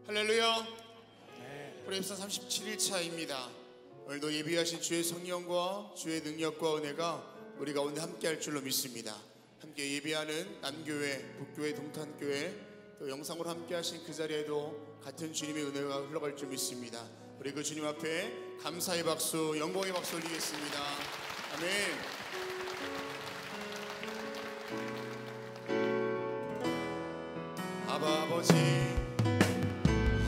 할렐루야. 우리 입사 37일차입니다. 오늘도 예비하신 주의 성령과 주의 능력과 은혜가 우리 가운데 함께 할 줄로 믿습니다. 함께 예비하는 남교회, 북교회, 동탄교회 또 영상으로 함께 하신 그 자리에도 같은 주님의 은혜가 흘러갈 줄 믿습니다. 우리 그 주님 앞에 감사의 박수, 영광의 박수 올리겠습니다. 아멘. 아바 아버지,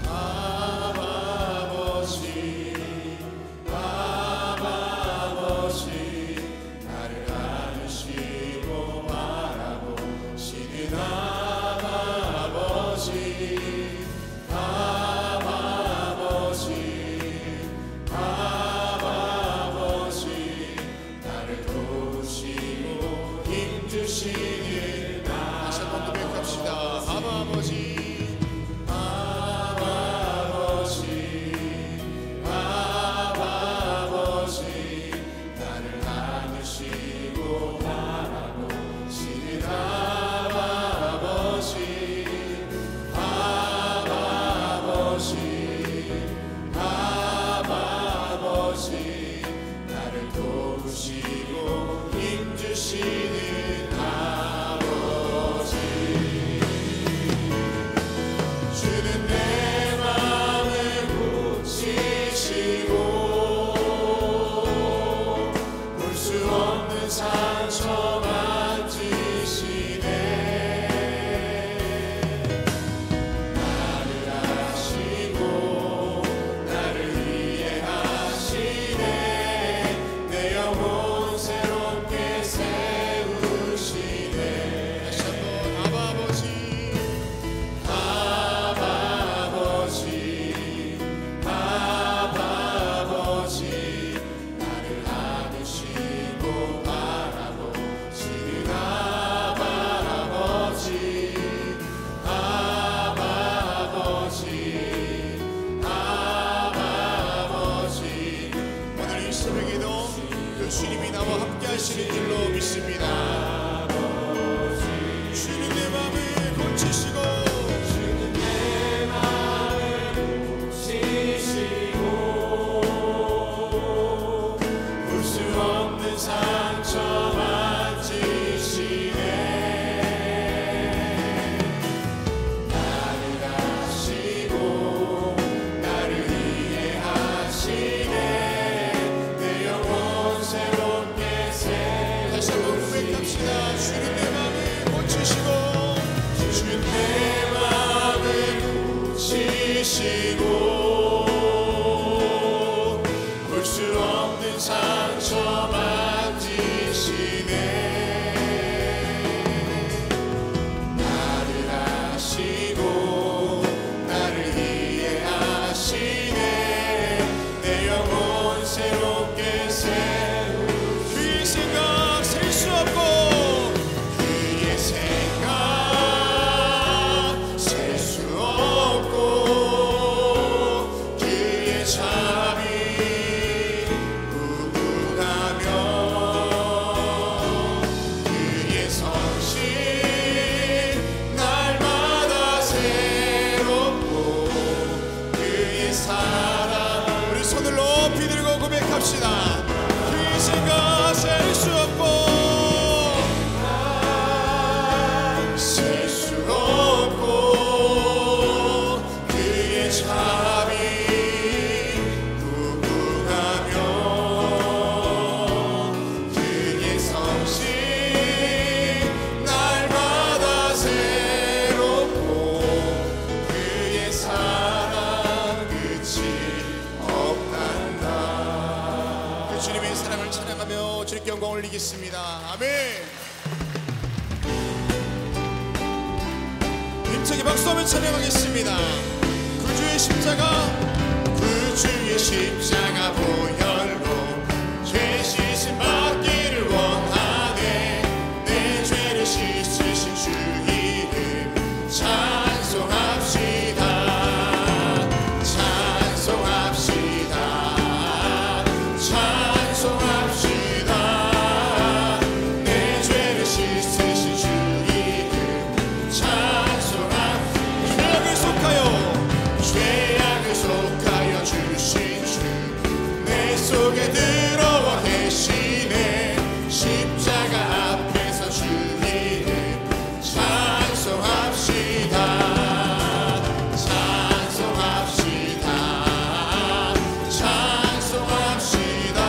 아바 아버지, 아바 아버지, 나를 안으시고 바라보시는 아바 아버지, 아바 아버지, 아바 아버지, 나를 도우시고 힘주시는 다시 한번 고백합시다. 아바 아버지, 아바 아버지, 아바 아버지, 나를 안으시고 바라보시는 아바 아버지, 아바 아버지, 아바 아버지, 나를 도우시고 힘주시는 아버지. 주는 내 맘을 고치시고 볼 수 없는 상처 만지시네. 나를 아시고 나를 이해하시네. 내 영혼 새롭게 세우시네. 다시 한번 아바 아버지, 아바 아버지, 아바 아버지, 나를 안으시고 바라보시는 아바 아버지, 아바 아버지, 아바 아버지, 오늘 이 새벽에도 그 주님이 나와 함께 하시는 줄로 믿습니다. 주는 내 맘을 고치시고 볼 수 없는 상처 만지시네. 나를 아시고 나를 이해하시네. 내 영혼 새롭게 세. 다시 한번 고백합시다. 주는 내 맘을 고치시고, 주는 내 맘을 고치시고 볼 수 없는 상처 만지시네. 나를 아시고 나를 이해하시네. 내 영혼 새롭게 세우시네. 그의 생각 셀 수 없고, 그의 생각 셀 수 없고, 그의 자비 그의 성실 날마다 새롭고, 그의 사랑. 우리 손을 높이 들고 고백합시다. 그의 생각 셀 수 없고, 셀 수 없고, 그의 자비 주님의 사랑을 찬양하며 주님께 영광 올리겠습니다. 아멘. 힘차게 박수하며 찬양하겠습니다. 구주의 십자가, 구주의 십자가 보혈로 죄 씻음 받기를 원하네. 내 죄를 씻으신 주 이름 찬송합시다. 내 죄를 씻으신 주 이름 찬송합시다. 죄악에 속하여 속하여 주신 주 내 속에 들어와 계시네. 십자가 앞에서 주 이름 찬송합시다. 찬송합시다. 찬송합시다.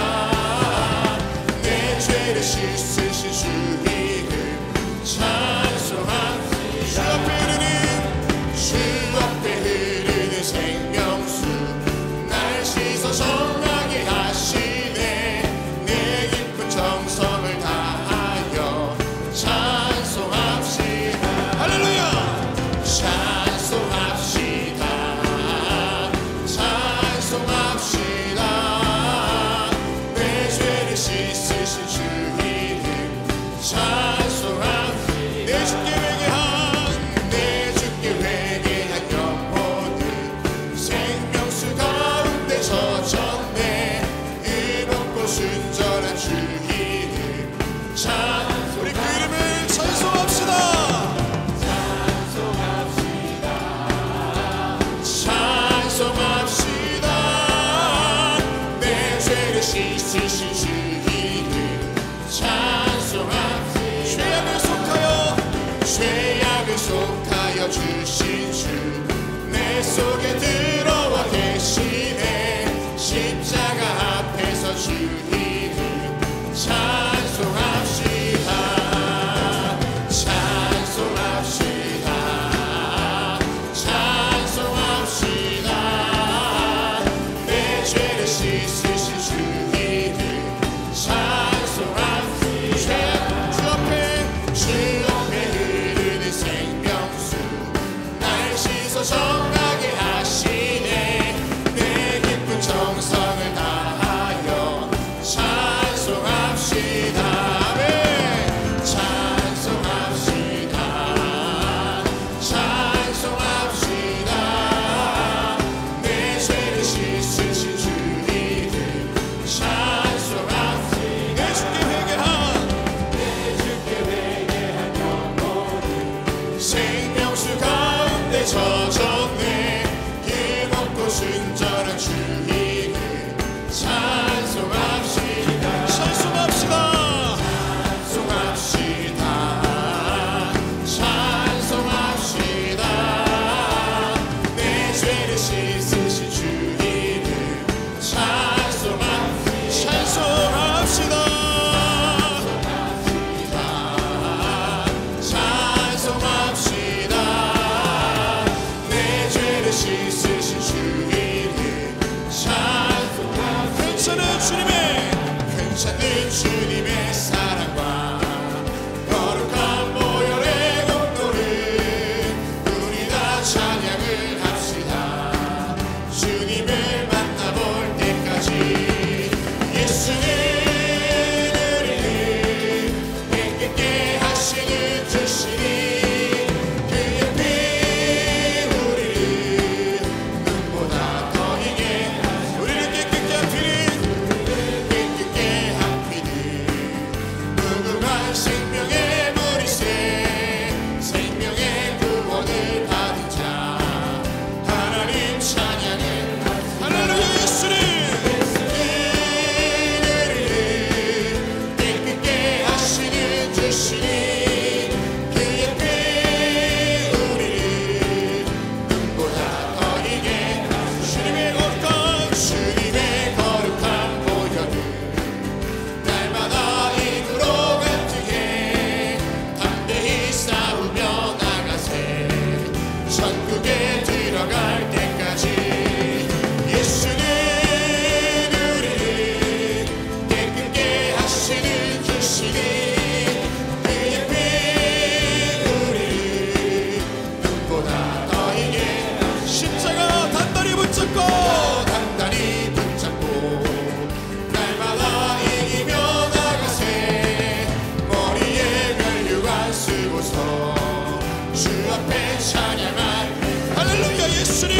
내 죄를 씻으신 주 이름 찬송합시다. 주 앞에 흐르는 생명수 날 씻어 정하게 하시네. 내 깊은 정성을 다하여 찬송합시다. 할렐루야. 찬송합시다. 찬송합시다. 내 죄를 씻으신 주 이름 찬송합시다. 내 주께 회개한 영혼들 생명수 가운데 젖었네. 의롭고 순전한 주 이름 우리 그 이름을 찬송합시다. 찬송합시다. 내 죄를 씻으신 주 이름 찬송합시다. 죄악을 속하여 주신 주 내 속에 들어와 계시네. 십자가 앞에서 주 이름 찬송합시다. 찬송합시다. 찬송합시다. 내 죄를 씻으신 주 이름 찬송합시다. 주 앞에 흐르는 생명수 날 씻어 정하게 하시네. 내 깊은 정성을 다하여 찬송합시다. 아멘. 찬송합시다. 찬송합시다. 내 죄를 씻으신 주 이름 찬송합시다. 내 주께 회개한 영혼들 생명수 가운데 젖었네. 힘없고 순전한 주 이름 찬송합시다. 찬송합시다. 찬송합시다. 찬송합시다. 내 죄를 씻으신 주 이름 찬송합시다. 찬송합시다. 찬송합시다. 내 죄를 씻으신 주 이름 찬송합시다. 괜찮은 주님의 사랑과 거룩한 보혈의 공로를 우리 다 찬양을 합시다. 주님을 만나볼 때까지 예수는 우리를 깨끗게 하시는 주시니 그의 피 우리를 눈보다 더 희게 우리를 깨끗게 한 피는 무궁한 생명의 머리새 생명의 구원을 받은 자 하나님 찬양을 할렐루야. 예수는 깨끗게 하시는 주시니 그의 피 우리를 눈보다 더 희게 주님의 거룩한 보혈을 날마다 입으로 간증해 담대히 싸우며 나가세. 천국에 들어갈 때까지 예수는 우리를 깨끗게 하시는 주시니 그의 피 우리를 눈보다 더 희게 십자가 단단히 붙잡고 날마다 이기며 나가세. 머리에 면류관 쓰고서 주 앞에 찬양할 할렐루야. 예수님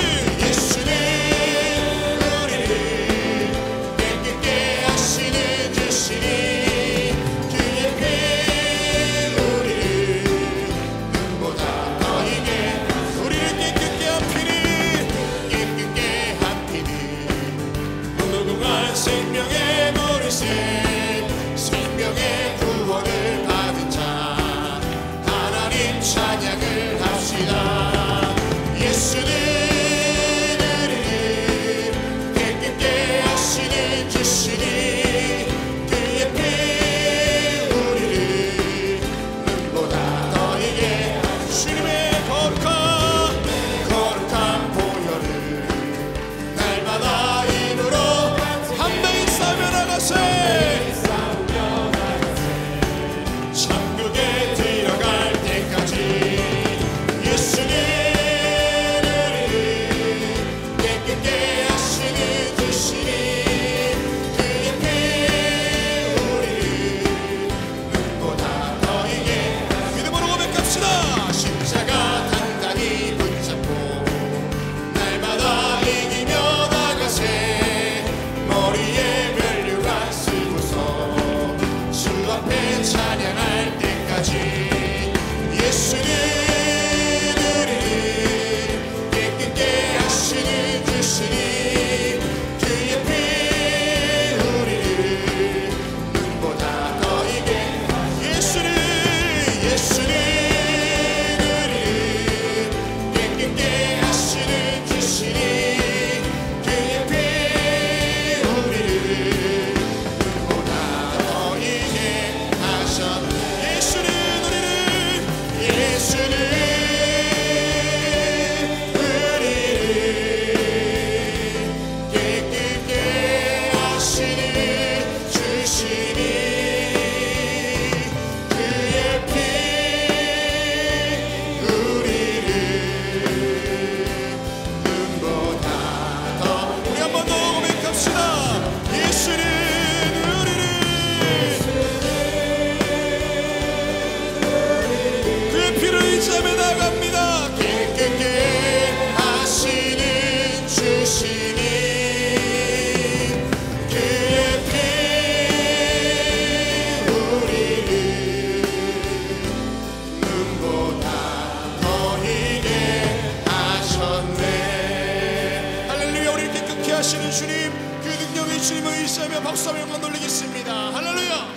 예비하시는 주님, 그 능력의 주님을 의지하며 박수하며 영광 돌리겠습니다. 할렐루야.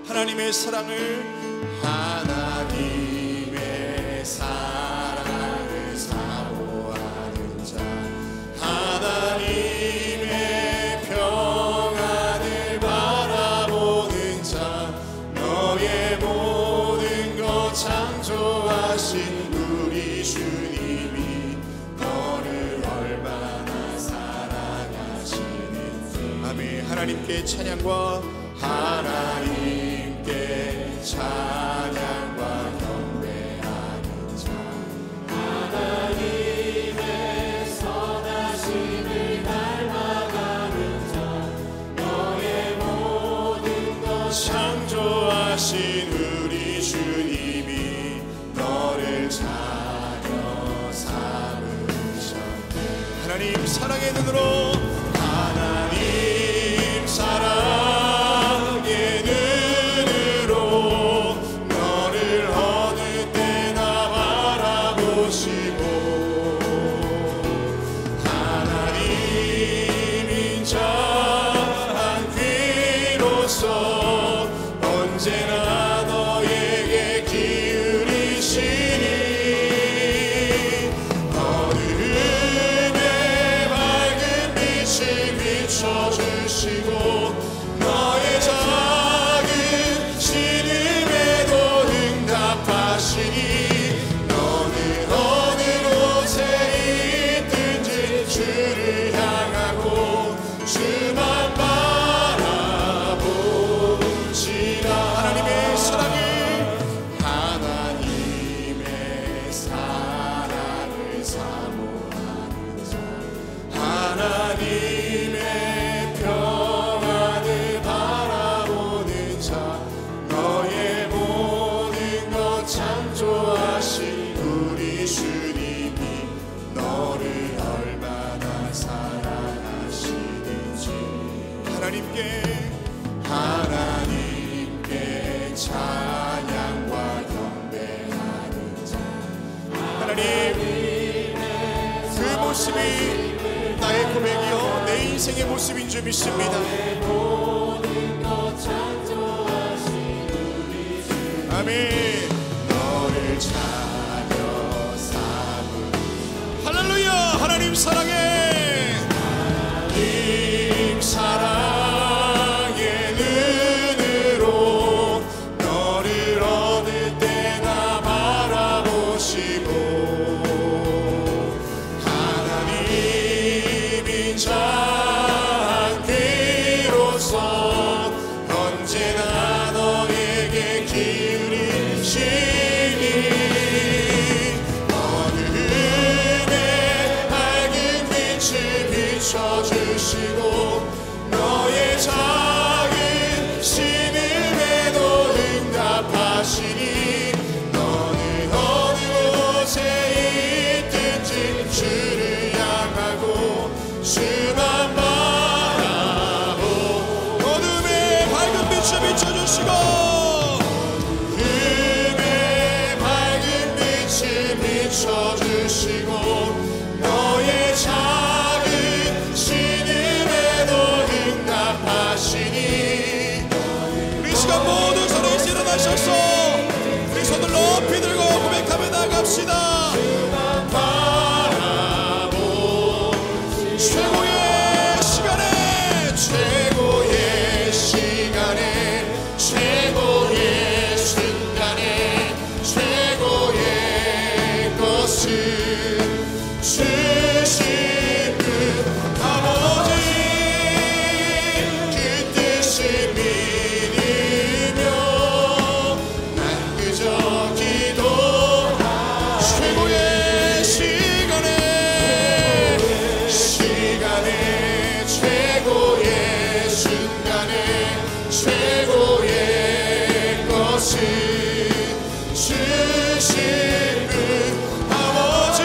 하나님의 사랑을 사모하는 자, 하나님의 평안을 바라보는 자, 너의 모든 것 창조하신 우리 주님이 너를 얼마나 사랑하시는지. 아멘. 하나님께 찬양과 찬양과 경배하는 자, 하나님의 선하심을 닮아가는 자, 너의 모든 것 창조하신 우리 주님이 너를 자녀 삼으셨네. 하나님 사랑의 눈으로, 하나님 사랑의 언제나 너에게 기울이시니 어둠의 밝은 빛을 비춰주시고 너의 작은 신음에도 응답하시니 너는 어느 곳에 있든지 주를 향하고 주만 하나님의 평안을 바라보는 자, 너의 모든 것 창조하신 우리 주님이 너를 얼마나 사랑하시는지. 하나님께 찬양과 경배하는 자, 하나님 그 모습이 나의 고백이요 내 인생의 모습인 줄 믿습니다. 아멘. 너를 자녀 삼은 할렐루야. 하나님 사랑해. 하나님 사랑의 눈으로 너를 어느 때나 바라보시고 한 귀로서 언제나 너에게 기울이시니 어둠의 밝은 빛을 비춰주시고 너의 작은 신음에도 응답하시니 너는 어느 곳에 있든지 주를 향하고 주만 바라보 어둠의 밝은 빛을 비춰주시고 어둠의 밝은 빛을 비춰주시고 너의 작은 신음에도 응답하시니 우리 시간 모두 자리에서 일어나셔서 우리 손을 높이 들고 고백하며 나갑시다. 최고의 시간에 최고의 순간에 최고의 것을 주신 그 아버지 그 뜻을 믿으며 난 그저 기도 최고의 시간에 최고의 순간에 최고의 것을 주신 그 아버지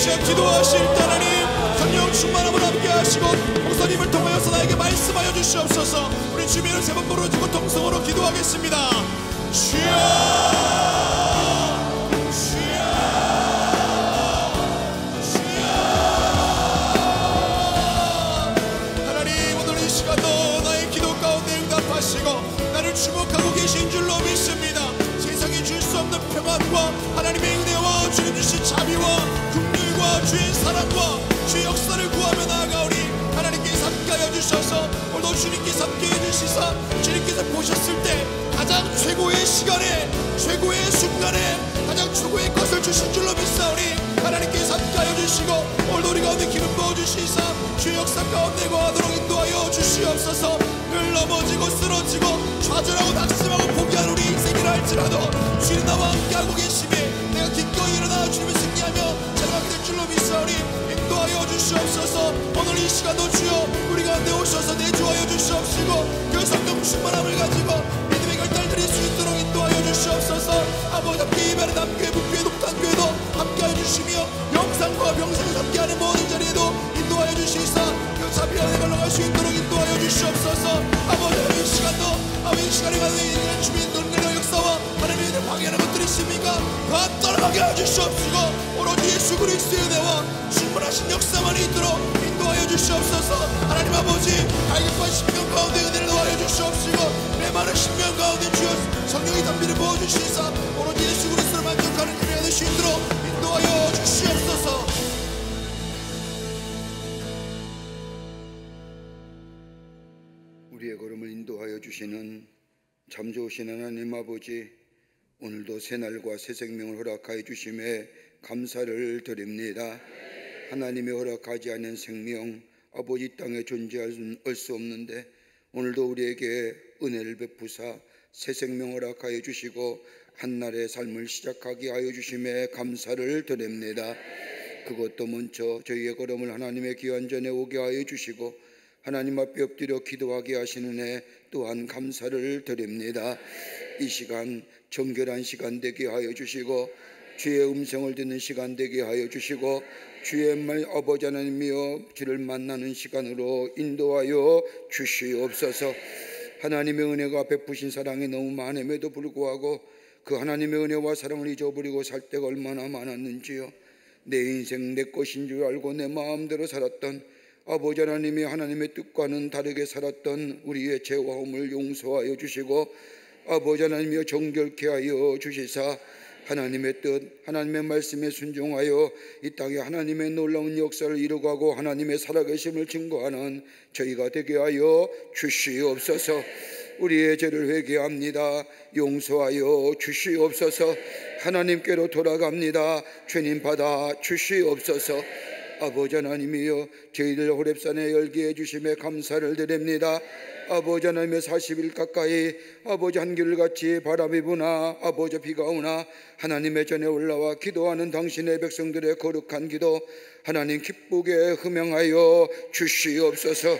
시간 기도하실 때 하나님 성령 충만함을 함께 하시고 목사님을 통하여서 나에게 말씀하여 주시옵소서. 우리 주민을 세 번 부르짖고 통성으로 기도하겠습니다. 주여 나를 주목하고 계신 줄로 믿습니다. 세상이 줄 수 없는 평안과 하나님의 은혜와 주님 주신 자비와 긍휼과 주의 사랑과 주의 역사를 구하며 나아가오니 하나님께서 함께하여 주셔서 오늘도 주님께서 함께해 주시사 주님께서 보셨을 때 가장 최고의 시간에 최고의 순간에 가장 최고의 것을 주신 줄로 믿사오니 하나님께서 함께하여 주시고 오늘도 우리 가운데 기름 부어주시사 주의 역사 가운데 거하도록 인도하여 주시옵소서. 늘 넘어지고 쓰러지고 좌절하고 낙심하고 포기한 우리 인생이라 할지라도 주님 나와 함께하고 계심에 내가 기꺼이 일어나 주님을 승리하며 자랑하게 될 줄로 믿사오니 인도하여 주시옵소서. 오늘 이 시간도 주여 우리 가운데 오셔서 내주하여 주시옵시고 그 성령 충만함을 가지고 믿음의 결단을 드릴 수 있도록 인도하여 주시옵소서. 아버지 함께 예배하는 남교회 북교회 녹탄교회도 함께하여 주시며 영상과 병상에서 함께하는 모든 자리에도 인도하여 주시사 그 자비와 은혜가 흘러갈 수 있도록 인도하여 주시옵소서. 아버지 이 시간도 이 시간에 가는 이들의 주민 능력의 역사와 하나님의 은혜를 방해하는 것들이 있습니까? 다 떠나가게 해주시옵시고 오로지 예수 그리스도의 은혜와 충분하신 역사만 있도록 인도하여 주시옵소서. 하나님 아버지 갈급한 심령 가운데 은혜를 놓아여 주시옵시고 내 많은 심령 가운데 주여 성령의 담비를 부어주시사 오로지 예수 그리스도를 만족하는 그리가 될 수 있도록 인도하여 주시옵소서. 우리의 걸음을 인도하여 주시는 참 좋으신 하나님 아버지, 오늘도 새날과 새 생명을 허락하여 주심에 감사를 드립니다. 하나님의 허락하지 않은 생명 아버지 땅에 존재할 수 없는데 오늘도 우리에게 은혜를 베푸사 새 생명 허락하여 주시고 한날의 삶을 시작하게 하여 주심에 감사를 드립니다. 그것도 먼저 저희의 걸음을 하나님의 귀한 전에 오게 하여 주시고 하나님 앞에 엎드려 기도하게 하시는 애 또한 감사를 드립니다. 이 시간 정결한 시간 되게 하여 주시고 주의 음성을 듣는 시간 되게 하여 주시고 주의 말 아버지 하나님이여 주를 만나는 시간으로 인도하여 주시옵소서. 하나님의 은혜가 베푸신 사랑이 너무 많음에도 불구하고 그 하나님의 은혜와 사랑을 잊어버리고 살 때가 얼마나 많았는지요. 내 인생 내 것인 줄 알고 내 마음대로 살았던 아버지 하나님이 하나님의 뜻과는 다르게 살았던 우리의 죄와함을 용서하여 주시고 아버지 하나님이여 정결케 하여 주시사 하나님의 뜻 하나님의 말씀에 순종하여 이 땅에 하나님의 놀라운 역사를 이루가고 하나님의 살아계심을 증거하는 저희가 되게 하여 주시옵소서. 우리의 죄를 회개합니다. 용서하여 주시옵소서. 하나님께로 돌아갑니다. 주님 받아 주시옵소서. 아버지 하나님이여 저희들 호렙산에 열게 해주심에 감사를 드립니다. 아버지 하나님의 40일 가까이 아버지 한결같이 바람이 부나 아버지 비가 오나 하나님의 전에 올라와 기도하는 당신의 백성들의 거룩한 기도 하나님 기쁘게 흠양하여 주시옵소서.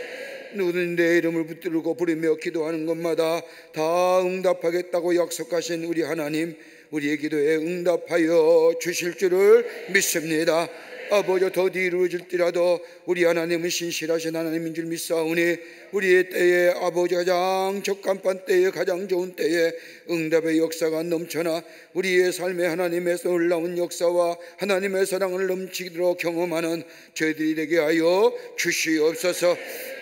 누구든 내 이름을 붙들고 부르며 기도하는 것마다 다 응답하겠다고 약속하신 우리 하나님, 우리의 기도에 응답하여 주실 줄을 믿습니다. 아버지 더디 이루어질지라도 우리 하나님은 신실하신 하나님인 줄 믿사오니 우리의 때에 아버지 가장 적간판 때에 가장 좋은 때에 응답의 역사가 넘쳐나 우리의 삶에 하나님에서 놀라운 역사와 하나님의 사랑을 넘치도록 경험하는 저희들이 되게 하여 주시옵소서.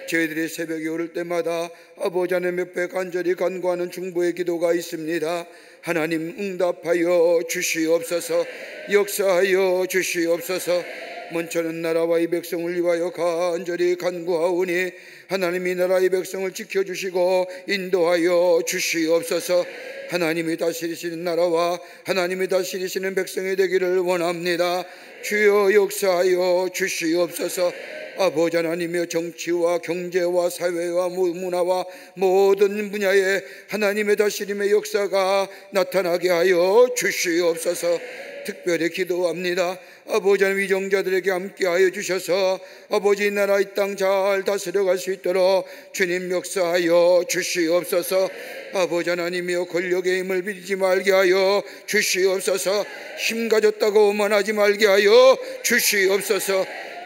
저희들이 새벽에 오를 때마다 아버지 하나님 옆에 간절히 간구하는 중보의 기도가 있습니다. 하나님 응답하여 주시옵소서. 역사하여 주시옵소서. 먼저는 나라와 이 백성을 위하여 간절히 간구하오니 하나님이 나라의 백성을 지켜주시고 인도하여 주시옵소서. 하나님이 다스리시는 나라와 하나님이 다스리시는 백성이 되기를 원합니다. 주여 역사하여 주시옵소서. 아버지 하나님의 정치와 경제와 사회와 문화와 모든 분야에 하나님의 다스림의 역사가 나타나게 하여 주시옵소서. 특별히 기도합니다. 아버지 하나님, 위정자들에게 함께하여 주셔서 아버지 나라 이 땅 잘 다스려갈 수 있도록 주님 역사하여 주시옵소서. 아버지 하나님이여, 권력의 힘을 빌지 말게 하여 주시옵소서. 힘 가졌다고 오만하지 말게 하여 주시옵소서.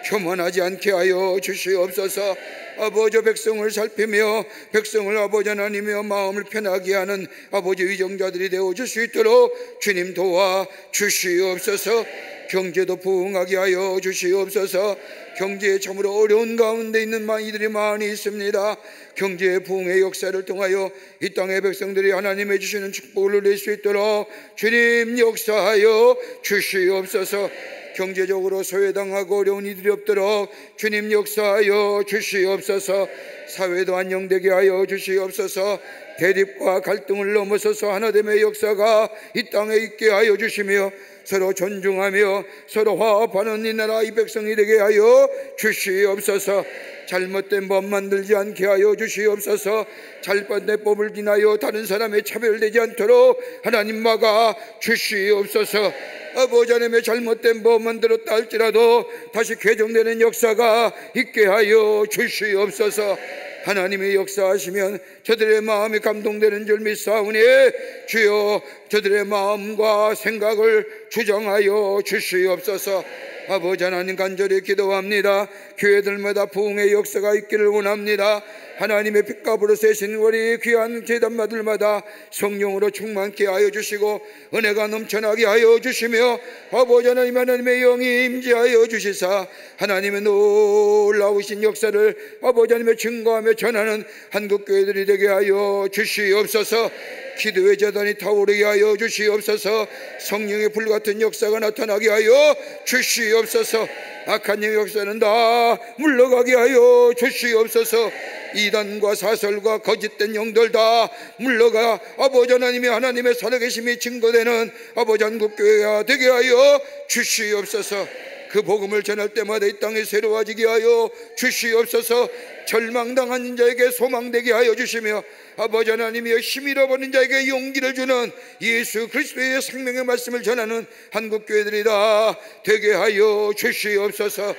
교만하지 않게 하여 주시옵소서. 아버지, 백성을 살피며 백성을 아버지 하나님이여 마음을 편하게 하는 아버지 위정자들이 되어줄 수 있도록 주님 도와 주시옵소서. 경제도 부흥하게 하여 주시옵소서. 경제에 참으로 어려운 가운데 있는 이들이 많이 있습니다. 경제의 부흥의 역사를 통하여 이 땅의 백성들이 하나님의 주시는 축복을 누릴 수 있도록 주님 역사하여 주시옵소서. 경제적으로 소외당하고 어려운 이들이 없도록 주님 역사하여 주시옵소서. 사회도 안정되게 하여 주시옵소서. 대립과 갈등을 넘어서서 하나됨의 역사가 이 땅에 있게 하여 주시며 서로 존중하며 서로 화합하는 이 나라 이 백성이 되게 하여 주시옵소서. 잘못된 법 만들지 않게 하여 주시옵소서. 잘못된 법을 인하여 다른 사람에 차별되지 않도록 하나님 막아 주시옵소서. 아버지 하나님의 잘못된 법 만들었다 할지라도 다시 개정되는 역사가 있게 하여 주시옵소서. 하나님의 역사하시면 저들의 마음이 감동되는 줄 믿사오니 주여 저들의 마음과 생각을 주장하여 주시옵소서. 아버지 하나님, 간절히 기도합니다. 교회들마다 부흥의 역사가 있기를 원합니다. 하나님의 빛값으로 세신 우리 귀한 제단마들마다 성령으로 충만케 하여 주시고 은혜가 넘쳐나게 하여 주시며 아버지 하나님, 하나님의 영이 임재하여 주시사 하나님의 놀라우신 역사를 아버지 하나님의 증거하며 전하는 한국교회들이 되게 하여 주시옵소서. 기도의 재단이 타오르게 하여 주시옵소서. 성령의 불같은 역사가 나타나게 하여 주시옵소서. 악한 영의 역사는 다 물러가게 하여 주시옵소서. 이단과 사설과 거짓된 영들 다 물러가 아버지 하나님이 하나님의 살아계심이 증거되는 아버지 한국교회가 되게 하여 주시옵소서. 그 복음을 전할 때마다 이 땅이 새로워지게 하여 주시옵소서. 절망당한 자에게 소망되게 하여 주시며 아버지 하나님이여, 힘 잃어버린 자에게 용기를 주는 예수 그리스도의 생명의 말씀을 전하는 한국교회들이 다 되게 하여 주시옵소서.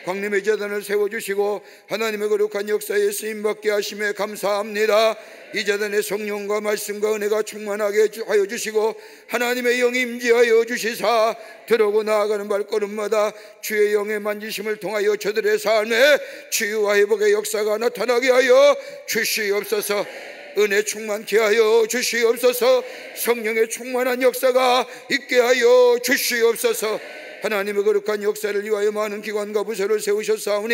광림의 재단을 세워주시고 하나님의 거룩한 역사에 쓰임받게 하심에 감사합니다. 이 재단의 성령과 말씀과 은혜가 충만하게 하여 주시고 하나님의 영이 임재하여 주시사 들어오고 나아가는 발걸음마다 주의 영의 만지심을 통하여 저들의 삶에 치유와 회복의 역사가 나타나게 하여 주시옵소서. 은혜 충만케 하여 주시옵소서. 성령의 충만한 역사가 있게 하여 주시옵소서. 하나님의 거룩한 역사를 위하여 많은 기관과 부서를 세우셨사오니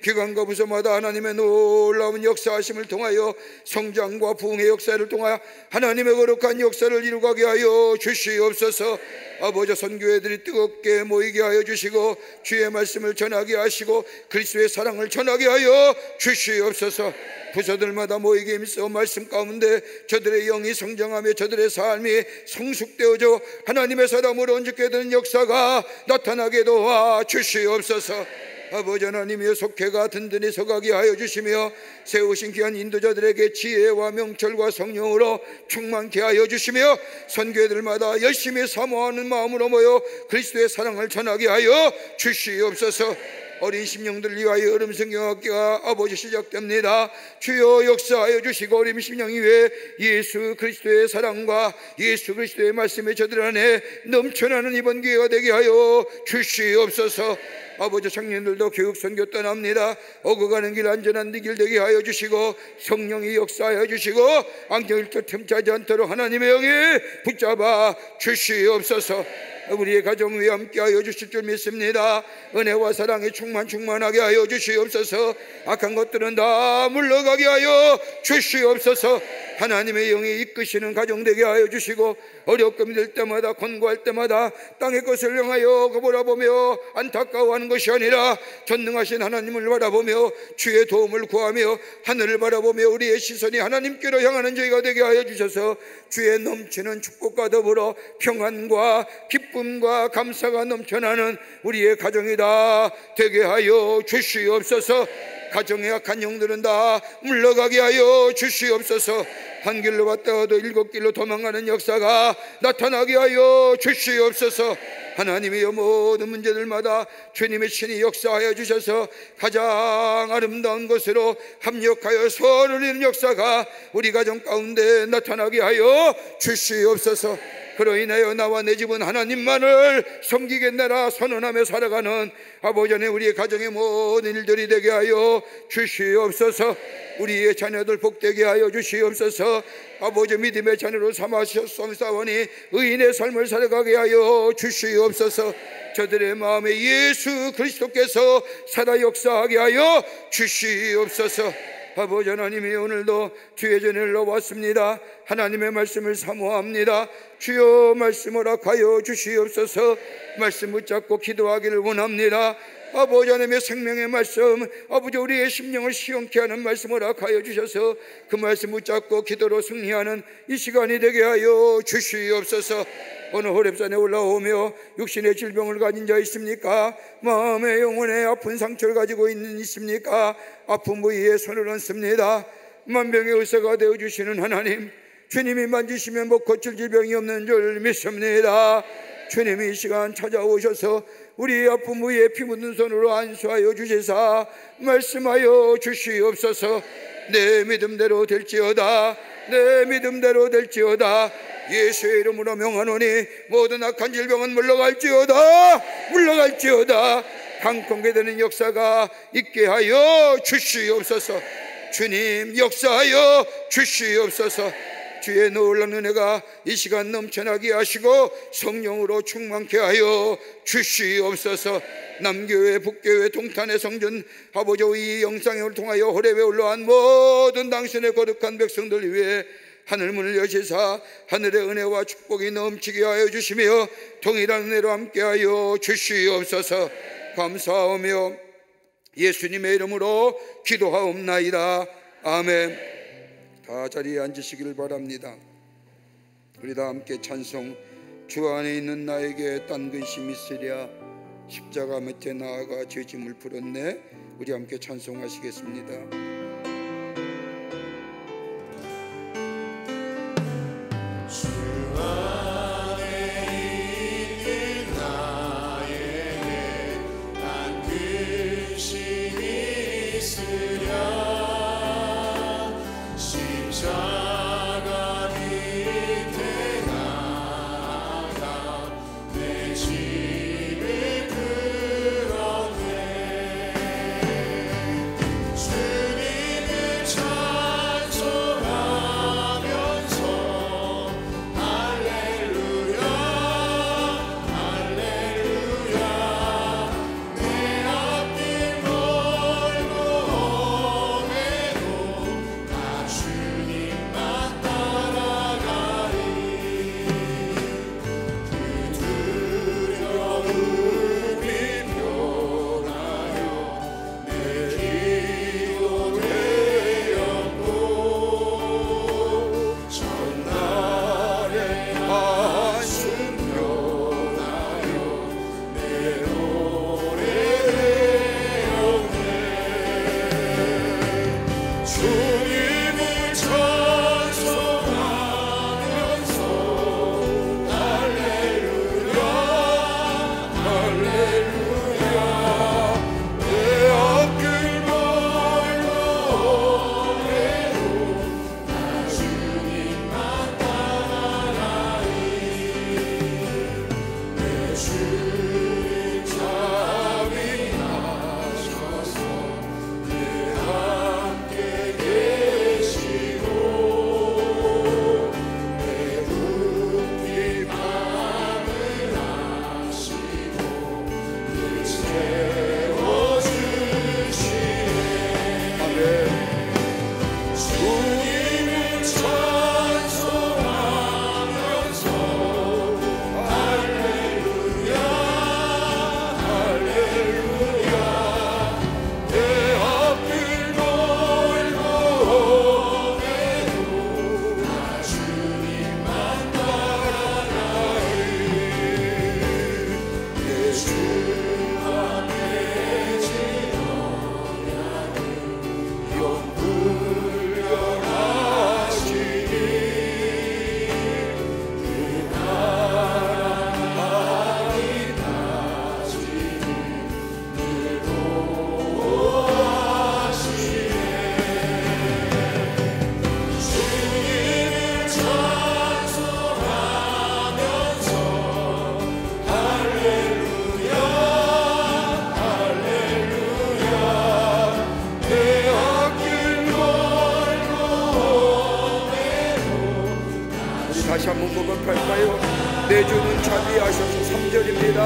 기관과 부서마다 하나님의 놀라운 역사하심을 통하여 성장과 부흥의 역사를 통하여 하나님의 거룩한 역사를 이루게 하여 주시옵소서. 아버지, 선교회들이 뜨겁게 모이게 하여 주시고 주의 말씀을 전하게 하시고 그리스도의 사랑을 전하게 하여 주시옵소서. 부서들마다 모이게 힘써 말씀 가운데 저들의 영이 성장하며 저들의 삶이 성숙되어져 하나님의 사람으로 얹게 되는 역사가 나타나게 도와 주시옵소서. 아버지 하나님의 속회가 든든히 서가게 하여 주시며 세우신 귀한 인도자들에게 지혜와 명철과 성령으로 충만케 하여 주시며 선교회들마다 열심히 사모하는 마음으로 모여 그리스도의 사랑을 전하게 하여 주시옵소서. 어린 심령들 위하여 여름 성경학교가 아버지 시작됩니다. 주여 역사하여 주시고 어린 심령 위에 예수 그리스도의 사랑과 예수 그리스도의 말씀이 저들 안에 넘쳐나는 이번 기회가 되게 하여 주시옵소서. 아버지, 청년들도 교육 선교 떠납니다. 오고 가는 길 안전한 길 되게 하여 주시고 성령이 역사하여 주시고 안경일도 틈차지 않도록 하나님의 영이 붙잡아 주시옵소서. 우리의 가정 위에 함께하여 주실 줄 믿습니다. 은혜와 사랑이 충만하게 하여 주시옵소서. 악한 것들은 다 물러가게 하여 주시옵소서. 하나님의 영이 이끄시는 가정 되게 하여 주시고 어렵고 힘들 때마다 권고할 때마다 땅의 것을 향하여 바라보며 안타까워하는 것이 아니라 전능하신 하나님을 바라보며 주의 도움을 구하며 하늘을 바라보며 우리의 시선이 하나님께로 향하는 저희가 되게 하여 주셔서 주의 넘치는 축복과 더불어 평안과 기쁨과 감사가 넘쳐나는 우리의 가정이 다 되게 하여 주시옵소서. 가정의 악한 영들은 다 물러가게 하여 주시옵소서. 한 길로 갔다가도 일곱 길로 도망가는 역사가 나타나게 하여 주시옵소서. 하나님이여 모든 문제들마다 주님의 친히 역사하여 주셔서 가장 아름다운 것으로 합력하여 선을 이루는 역사가 우리 가정 가운데 나타나게 하여 주시옵소서. 그로 인하여 나와 내 집은 하나님만을 섬기겠나라 선언하며 살아가는 아버지 하나님 우리의 가정의 모든 일들이 되게 하여 주시옵소서. 우리의 자녀들 복되게 하여 주시옵소서. 아버지 믿음의 자녀로 삼으셨사오니 의인의 삶을 살아가게 하여 주시옵소서. 저들의 마음에 예수 그리스도께서 살아 역사하게 하여 주시옵소서. 아버지 하나님이 오늘도 주의 전에 왔습니다. 하나님의 말씀을 사모합니다. 주여 말씀 허락하여 주시옵소서. 말씀 붙잡고 기도하기를 원합니다. 아버지 하나님의 생명의 말씀, 아버지 우리의 심령을 시원케 하는 말씀 허락하여 주셔서 그 말씀 붙잡고 기도로 승리하는 이 시간이 되게 하여 주시옵소서. 어느 호렙산에 올라오며 육신의 질병을 가진 자 있습니까? 마음의 영혼의 아픈 상처를 가지고 있습니까? 아픈 부위에 손을 얹습니다. 만병의 의사가 되어주시는 하나님, 주님이 만지시면 뭐 고칠 질병이 없는 줄 믿습니다. 주님이 이 시간 찾아오셔서 우리 아픈 부위에 피 묻은 손으로 안수하여 주시사 말씀하여 주시옵소서. 내 믿음대로 될지어다, 내 믿음대로 될지어다. 예수의 이름으로 명하노니 모든 악한 질병은 물러갈지어다, 물러갈지어다. 강건케 되는 역사가 있게 하여 주시옵소서. 주님 역사하여 주시옵소서. 주의 놀라운 은혜가 이 시간 넘쳐나게 하시고 성령으로 충만케 하여 주시옵소서. 남교회 북교회 동탄의 성전 아버지 이 영상을 통하여 호렙에 올라온 모든 당신의 거룩한 백성들 위해 하늘문을 여시사 하늘의 은혜와 축복이 넘치게 하여 주시며 동일한 은혜로 함께하여 주시옵소서. 감사하며 예수님의 이름으로 기도하옵나이다. 아멘. 다 자리에 앉으시기를 바랍니다. 우리 다 함께 찬송 주 안에 있는 나에게 딴 근심 있으랴 십자가 밑에 나아가 죄짐을 풀었네. 우리 함께 찬송하시겠습니다. 주님 내 주는 자비하셔서 3절입니다.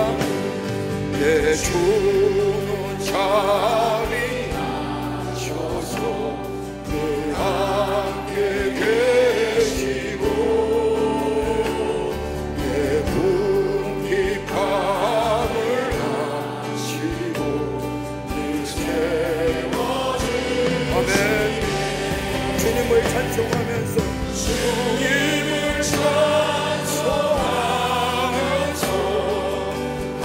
내 주는 자비하셔서 늘 함께 계시고 내 궁핍함을 하시고 늘 채워주시네. 아멘. 주님을 찬송하면서 주님을 찬송하면서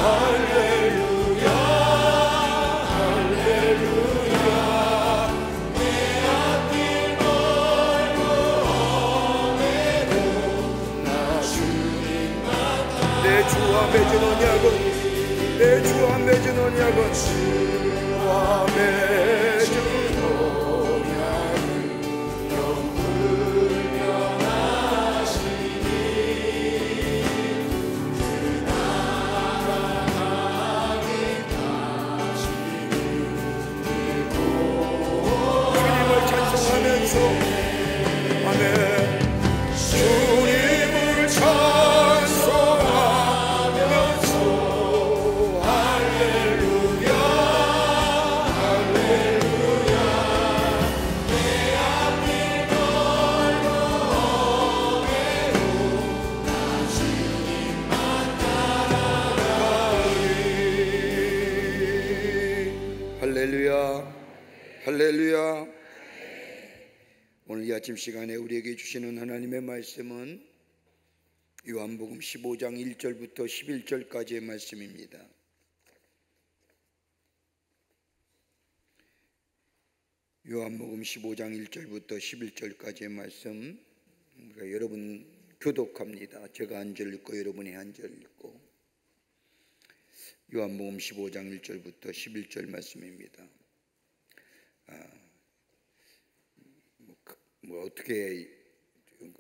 할렐루야 할렐루야 내 앞길 멀고 험해도 나 주님만 내 주와 맺은 언약은 내 주와 맺은 언약은 주와 맺은 아멘. 주님을 찬송하면서 할렐루야 할렐루야 내 앞길 멀고 험해도 나 주님만 따라가리. 할렐루야 할렐루야. 오늘 이 아침 시간에 우리에게 주시는 하나님의 말씀은 요한복음 15장 1절부터 11절까지의 말씀입니다. 요한복음 15장 1절부터 11절까지의 말씀, 그러니까 여러분 교독합니다. 제가 한 절 읽고 여러분이 한 절 읽고. 요한복음 15장 1절부터 11절 말씀입니다.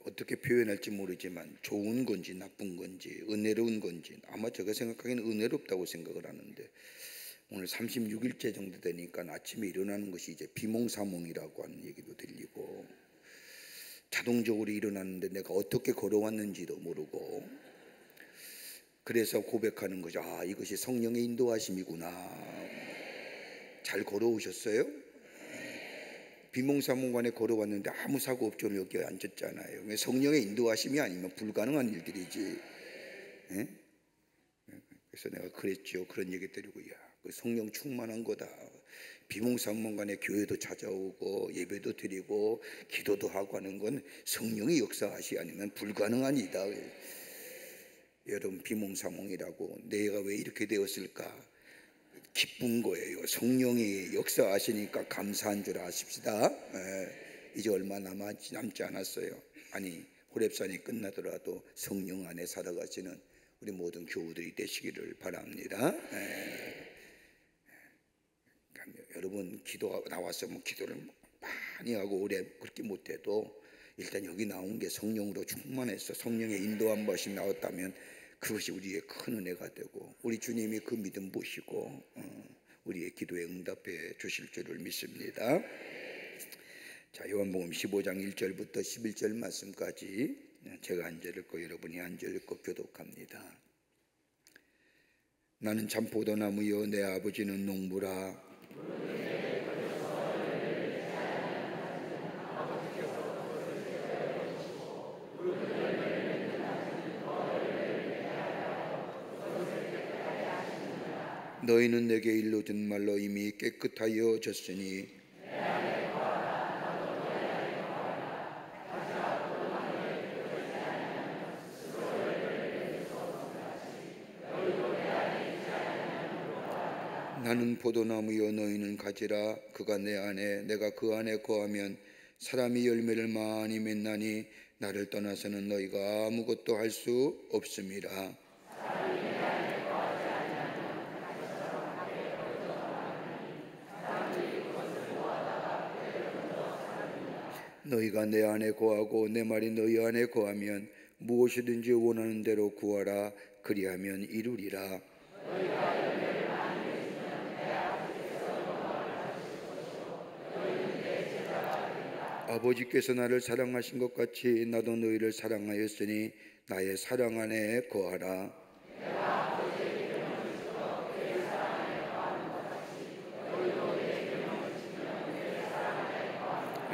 어떻게 표현할지 모르지만 좋은 건지 나쁜 건지 은혜로운 건지, 아마 제가 생각하기에는 은혜롭다고 생각을 하는데, 오늘 36일째 정도 되니까 아침에 일어나는 것이 이제 비몽사몽이라고 하는 얘기도 들리고, 자동적으로 일어났는데 내가 어떻게 걸어왔는지도 모르고, 그래서 고백하는 거죠. 아, 이것이 성령의 인도하심이구나. 잘 걸어오셨어요? 비몽사몽간에 걸어왔는데 아무 사고 없죠. 여기 앉았잖아요. 성령의 인도하심이 아니면 불가능한 일들이지. 예? 그래서 내가 그랬죠. 그런 얘기 드리고, 야, 그 성령 충만한 거다. 비몽사몽간에 교회도 찾아오고 예배도 드리고 기도도 하고 하는 건 성령의 역사하시 아니면 불가능한 일이다. 여러분, 비몽사몽이라고 내가 왜 이렇게 되었을까? 기쁜 거예요. 성령이 역사하시니까 감사한 줄 아십시다. 이제 얼마 남지 않았어요. 아니, 호렙산이 끝나더라도 성령 안에 살아가시는 우리 모든 교우들이 되시기를 바랍니다. 여러분, 기도 나와서 뭐 기도를 많이 하고 오래 그렇게 못해도 일단 여기 나온 게 성령으로 충만해서 성령의 인도한 것이 나왔다면 그것이 우리의 큰 은혜가 되고, 우리 주님이 그 믿음 보시고 우리의 기도에 응답해 주실 줄을 믿습니다. 자, 요한복음 15장 1절부터 11절 말씀까지 제가 한 절 읽고 여러분이 한 절 읽고 교독합니다. 나는 참 포도나무여 내 아버지는 농부라. 너희는 내게 일러준 말로 이미 깨끗하여졌으니 나는 포도나무여 너희는 가지라. 그가 내 안에 내가 그 안에 거하면 사람이 열매를 많이 맺나니 나를 떠나서는 너희가 아무것도 할 수 없음이라. 너희가 내 안에 거하고 내 말이 너희 안에 거하면 무엇이든지 원하는 대로 구하라. 그리하면 이루리라. 아버지께서 나를 사랑하신 것 같이 나도 너희를 사랑하였으니 나의 사랑 안에 거하라.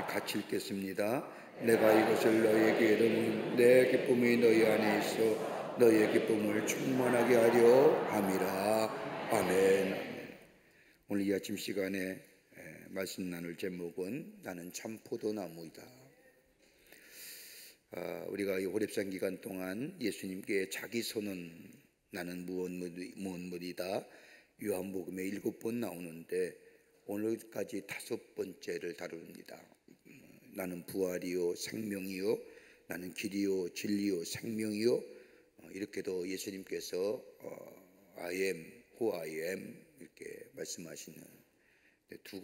같이 읽겠습니다. 내가 이것을 너희에게 이르면 내 기쁨이 너희 안에 있어 너희의 기쁨을 충만하게 하려 함이라. 아멘. 오늘 이 아침 시간에 말씀 나눌 제목은 나는 참 포도나무이다. 우리가 이 호렙산 기간 동안 예수님께 자기 선언, 나는 무엇무리다, 요한복음에 7번 나오는데 오늘까지 5번째를 다룹니다. 나는 부활이요 생명이요, 나는 길이요 진리요 생명이요. 이렇게도 예수님께서 I am who I am 이렇게 말씀하시는 두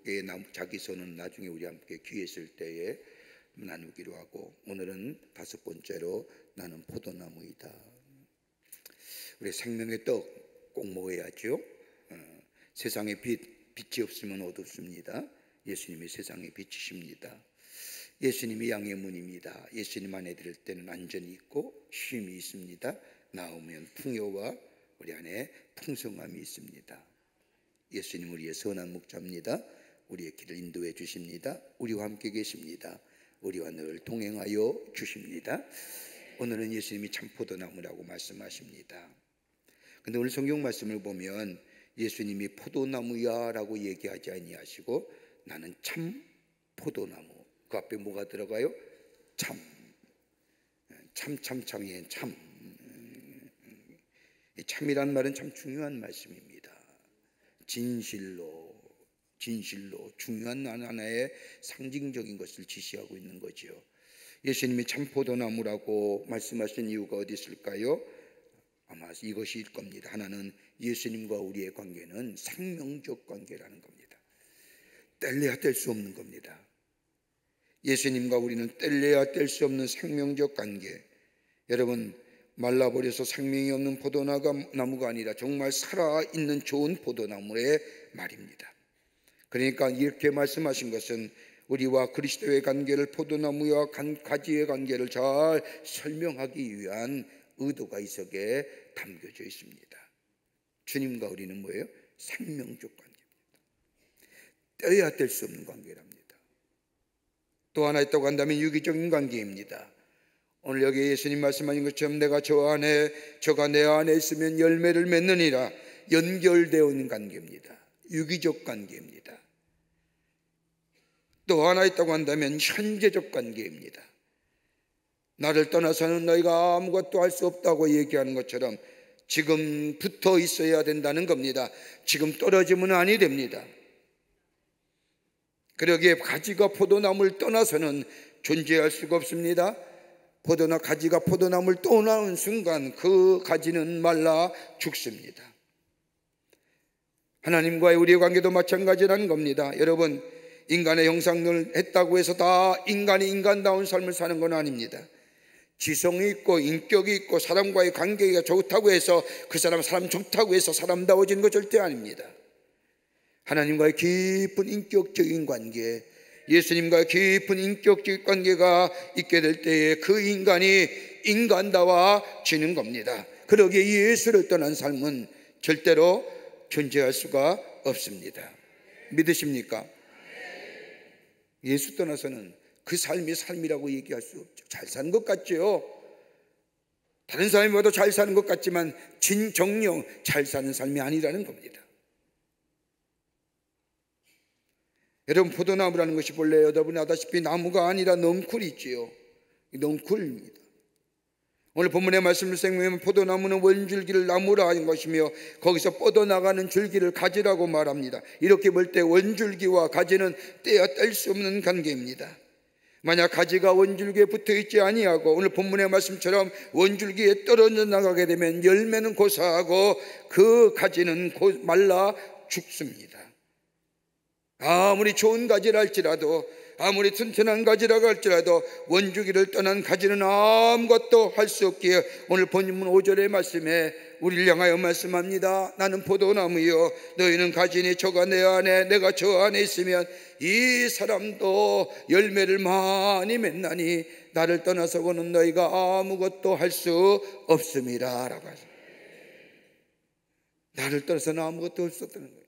개의 자기 선은 나중에 우리 함께 귀에 있을 때에 나누기로 하고, 오늘은 5번째로 나는 포도나무이다. 우리 생명의 떡 꼭 먹어야죠. 세상의 빛이 없으면 어둡습니다. 예수님이 세상의 빛이십니다. 예수님이 양의 문입니다. 예수님 안에 들을 때는 안전이 있고 쉼이 있습니다. 나오면 풍요와 우리 안에 풍성함이 있습니다. 예수님 우리의 선한 목자입니다. 우리의 길을 인도해 주십니다. 우리와 함께 계십니다. 우리와 늘 동행하여 주십니다. 오늘은 예수님이 참 포도나무라고 말씀하십니다. 그런데 오늘 성경 말씀을 보면 예수님이 포도나무야 라고 얘기하지 아니하시고 나는 참 포도나무, 그 앞에 뭐가 들어가요? 참이엔 참. 참이란 말은 참 중요한 말씀입니다. 진실로 중요한 하나의 상징적인 것을 지시하고 있는 거죠. 예수님이 참 포도나무라고 말씀하신 이유가 어디 있을까요? 아마 이것일 겁니다. 하나는 예수님과 우리의 관계는 생명적 관계라는 겁니다. 뗄래야 뗄 수 없는 겁니다. 예수님과 우리는 뗄래야 뗄 수 없는 생명적 관계. 여러분, 말라버려서 생명이 없는 포도나무가 아니라 정말 살아있는 좋은 포도나무의 말입니다. 그러니까 이렇게 말씀하신 것은 우리와 그리스도의 관계를, 포도나무와 가지의 관계를 잘 설명하기 위한 의도가 이 속에 담겨져 있습니다. 주님과 우리는 뭐예요? 생명적 관계입니다. 떼어야 뗄 수 없는 관계랍니다. 또 하나 있다고 한다면 유기적인 관계입니다. 오늘 여기 예수님 말씀하신 것처럼 내가 저 안에, 저가 내 안에 있으면 열매를 맺느니라, 연결되어 있는 관계입니다. 유기적 관계입니다. 또 하나 있다고 한다면 현재적 관계입니다. 나를 떠나서는 너희가 아무것도 할 수 없다고 얘기하는 것처럼 지금 붙어 있어야 된다는 겁니다. 지금 떨어지면 아니 됩니다. 그러기에 가지가 포도나무를 떠나서는 존재할 수가 없습니다. 가지가 포도나무를 떠나는 순간 그 가지는 말라 죽습니다. 하나님과의 우리의 관계도 마찬가지라는 겁니다. 여러분, 인간의 형상을 했다고 해서 다 인간이 인간다운 삶을 사는 건 아닙니다. 지성이 있고 인격이 있고 사람과의 관계가 좋다고 해서 그 사람 좋다고 해서 사람다워지는 거 절대 아닙니다. 하나님과의 깊은 인격적인 관계, 예수님과의 깊은 인격적인 관계가 있게 될 때에 그 인간이 인간다워지는 겁니다. 그러기에 예수를 떠난 삶은 절대로 존재할 수가 없습니다. 믿으십니까? 예수 떠나서는 그 삶이 삶이라고 얘기할 수 없죠. 잘 사는 것 같죠. 다른 사람이 봐도 잘 사는 것 같지만 진정령 잘 사는 삶이 아니라는 겁니다. 여러분, 포도나무라는 것이 본래 여러분이 아다시피 나무가 아니라 넝쿨이지요. 넝쿨입니다. 오늘 본문의 말씀을 생각하면 포도나무는 원줄기를 나무라 하는 것이며 거기서 뻗어나가는 줄기를 가지라고 말합니다. 이렇게 볼 때 원줄기와 가지는 떼어 뗄 수 없는 관계입니다. 만약 가지가 원줄기에 붙어있지 아니하고 오늘 본문의 말씀처럼 원줄기에 떨어져 나가게 되면 열매는 고사하고 그 가지는 곧 말라 죽습니다. 아무리 좋은 가지를 할지라도 아무리 튼튼한 가지라고 할지라도 원주기를 떠난 가지는 아무것도 할 수 없기에 오늘 본문 5절의 말씀에 우리를 향하여 말씀합니다. 나는 포도나무요 너희는 가지니 저가 내 안에 내가 저 안에 있으면 이 사람도 열매를 많이 맺나니 나를 떠나서고는 너희가 아무것도 할 수 없습니다 라고 하십니다. 나를 떠나서는 아무것도 할 수 없다는 거예요.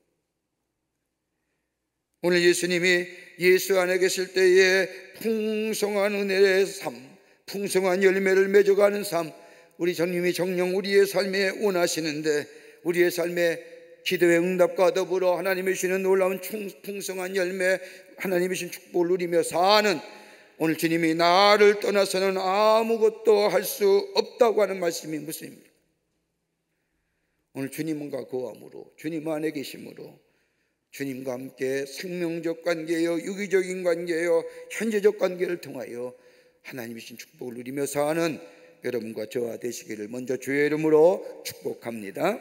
오늘 예수님이 예수 안에 계실 때에 풍성한 은혜의 삶, 풍성한 열매를 맺어가는 삶, 우리 주님이 정녕 우리의 삶에 원하시는데 우리의 삶에 기도의 응답과 더불어 하나님이 주시는 놀라운 풍성한 열매, 하나님이 주신 축복을 누리며 사는 오늘 주님이 나를 떠나서는 아무것도 할 수 없다고 하는 말씀이 무슨 의미입니까? 오늘 주님과 거함으로 주님 안에 계심으로 주님과 함께 생명적 관계요 유기적인 관계요 현재적 관계를 통하여 하나님이 주신 축복을 누리며 사는 여러분과 저와 되시기를 먼저 주의 이름으로 축복합니다.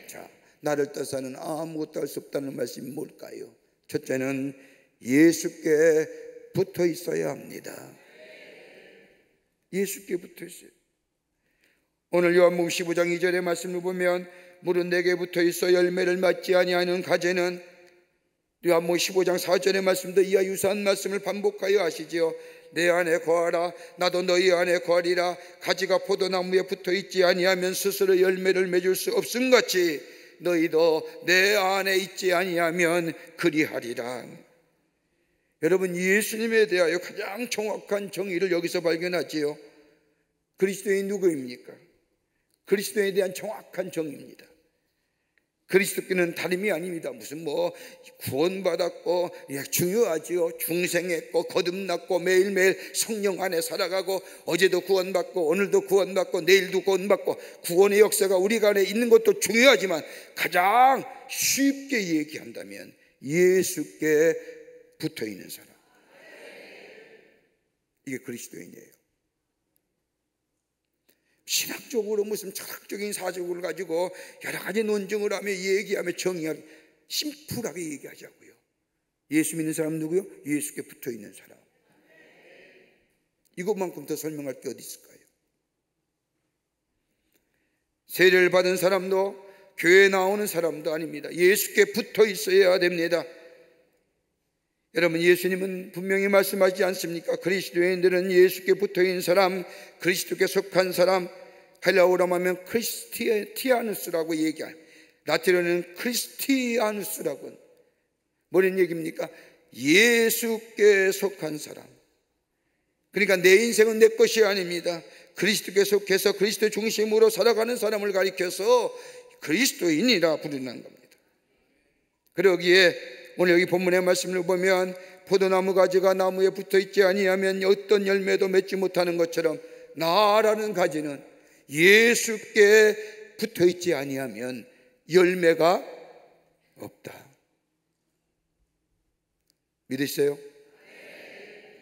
자, 나를 떠나서는 아무것도 할 수 없다는 말씀이 뭘까요? 첫째는 예수께 붙어 있어야 합니다. 예수께 붙어 있어요. 오늘 요한복음 15장 2절의 말씀을 보면 무릇 내게 붙어 있어 열매를 맺지 아니하는 가지는, 요한복음 15장 4절의 말씀도 이와 유사한 말씀을 반복하여 하시지요. 내 안에 거하라 나도 너희 안에 거하리라. 가지가 포도나무에 붙어 있지 아니하면 스스로 열매를 맺을 수 없음같이 너희도 내 안에 있지 아니하면 그리하리라. 여러분, 예수님에 대하여 가장 정확한 정의를 여기서 발견하지요. 그리스도인이 누구입니까? 그리스도에 대한 정확한 정의입니다. 그리스도께는 다름이 아닙니다. 무슨 구원받았고 중요하지요. 중생했고 거듭났고 매일매일 성령 안에 살아가고 어제도 구원받고 오늘도 구원받고 내일도 구원받고 구원의 역사가 우리 안에 있는 것도 중요하지만 가장 쉽게 얘기한다면 예수께 붙어있는 사람, 이게 그리스도인이에요. 신학적으로 무슨 철학적인 사적을 가지고 여러 가지 논증을 하며 얘기하며 정의하며 심플하게 얘기하자고요. 예수 믿는 사람 누구요? 예수께 붙어있는 사람. 이것만큼 더 설명할 게 어디 있을까요? 세례를 받은 사람도 교회에 나오는 사람도 아닙니다. 예수께 붙어 있어야 됩니다. 여러분, 예수님은 분명히 말씀하지 않습니까? 그리스도인들은 예수께 붙어있는 사람, 그리스도께 속한 사람, 헬라어로 하면 크리스티아누스라고 얘기해요. 라틴어는 크리스티아누스라고. 뭐라는 얘기입니까? 예수께 속한 사람. 그러니까 내 인생은 내 것이 아닙니다. 그리스도께 속해서 그리스도 중심으로 살아가는 사람을 가리켜서 그리스도인이라 부르는 겁니다. 그러기에 오늘 여기 본문의 말씀을 보면 포도나무 가지가 나무에 붙어있지 아니하면 어떤 열매도 맺지 못하는 것처럼 나라는 가지는 예수께 붙어있지 아니하면 열매가 없다. 믿으세요?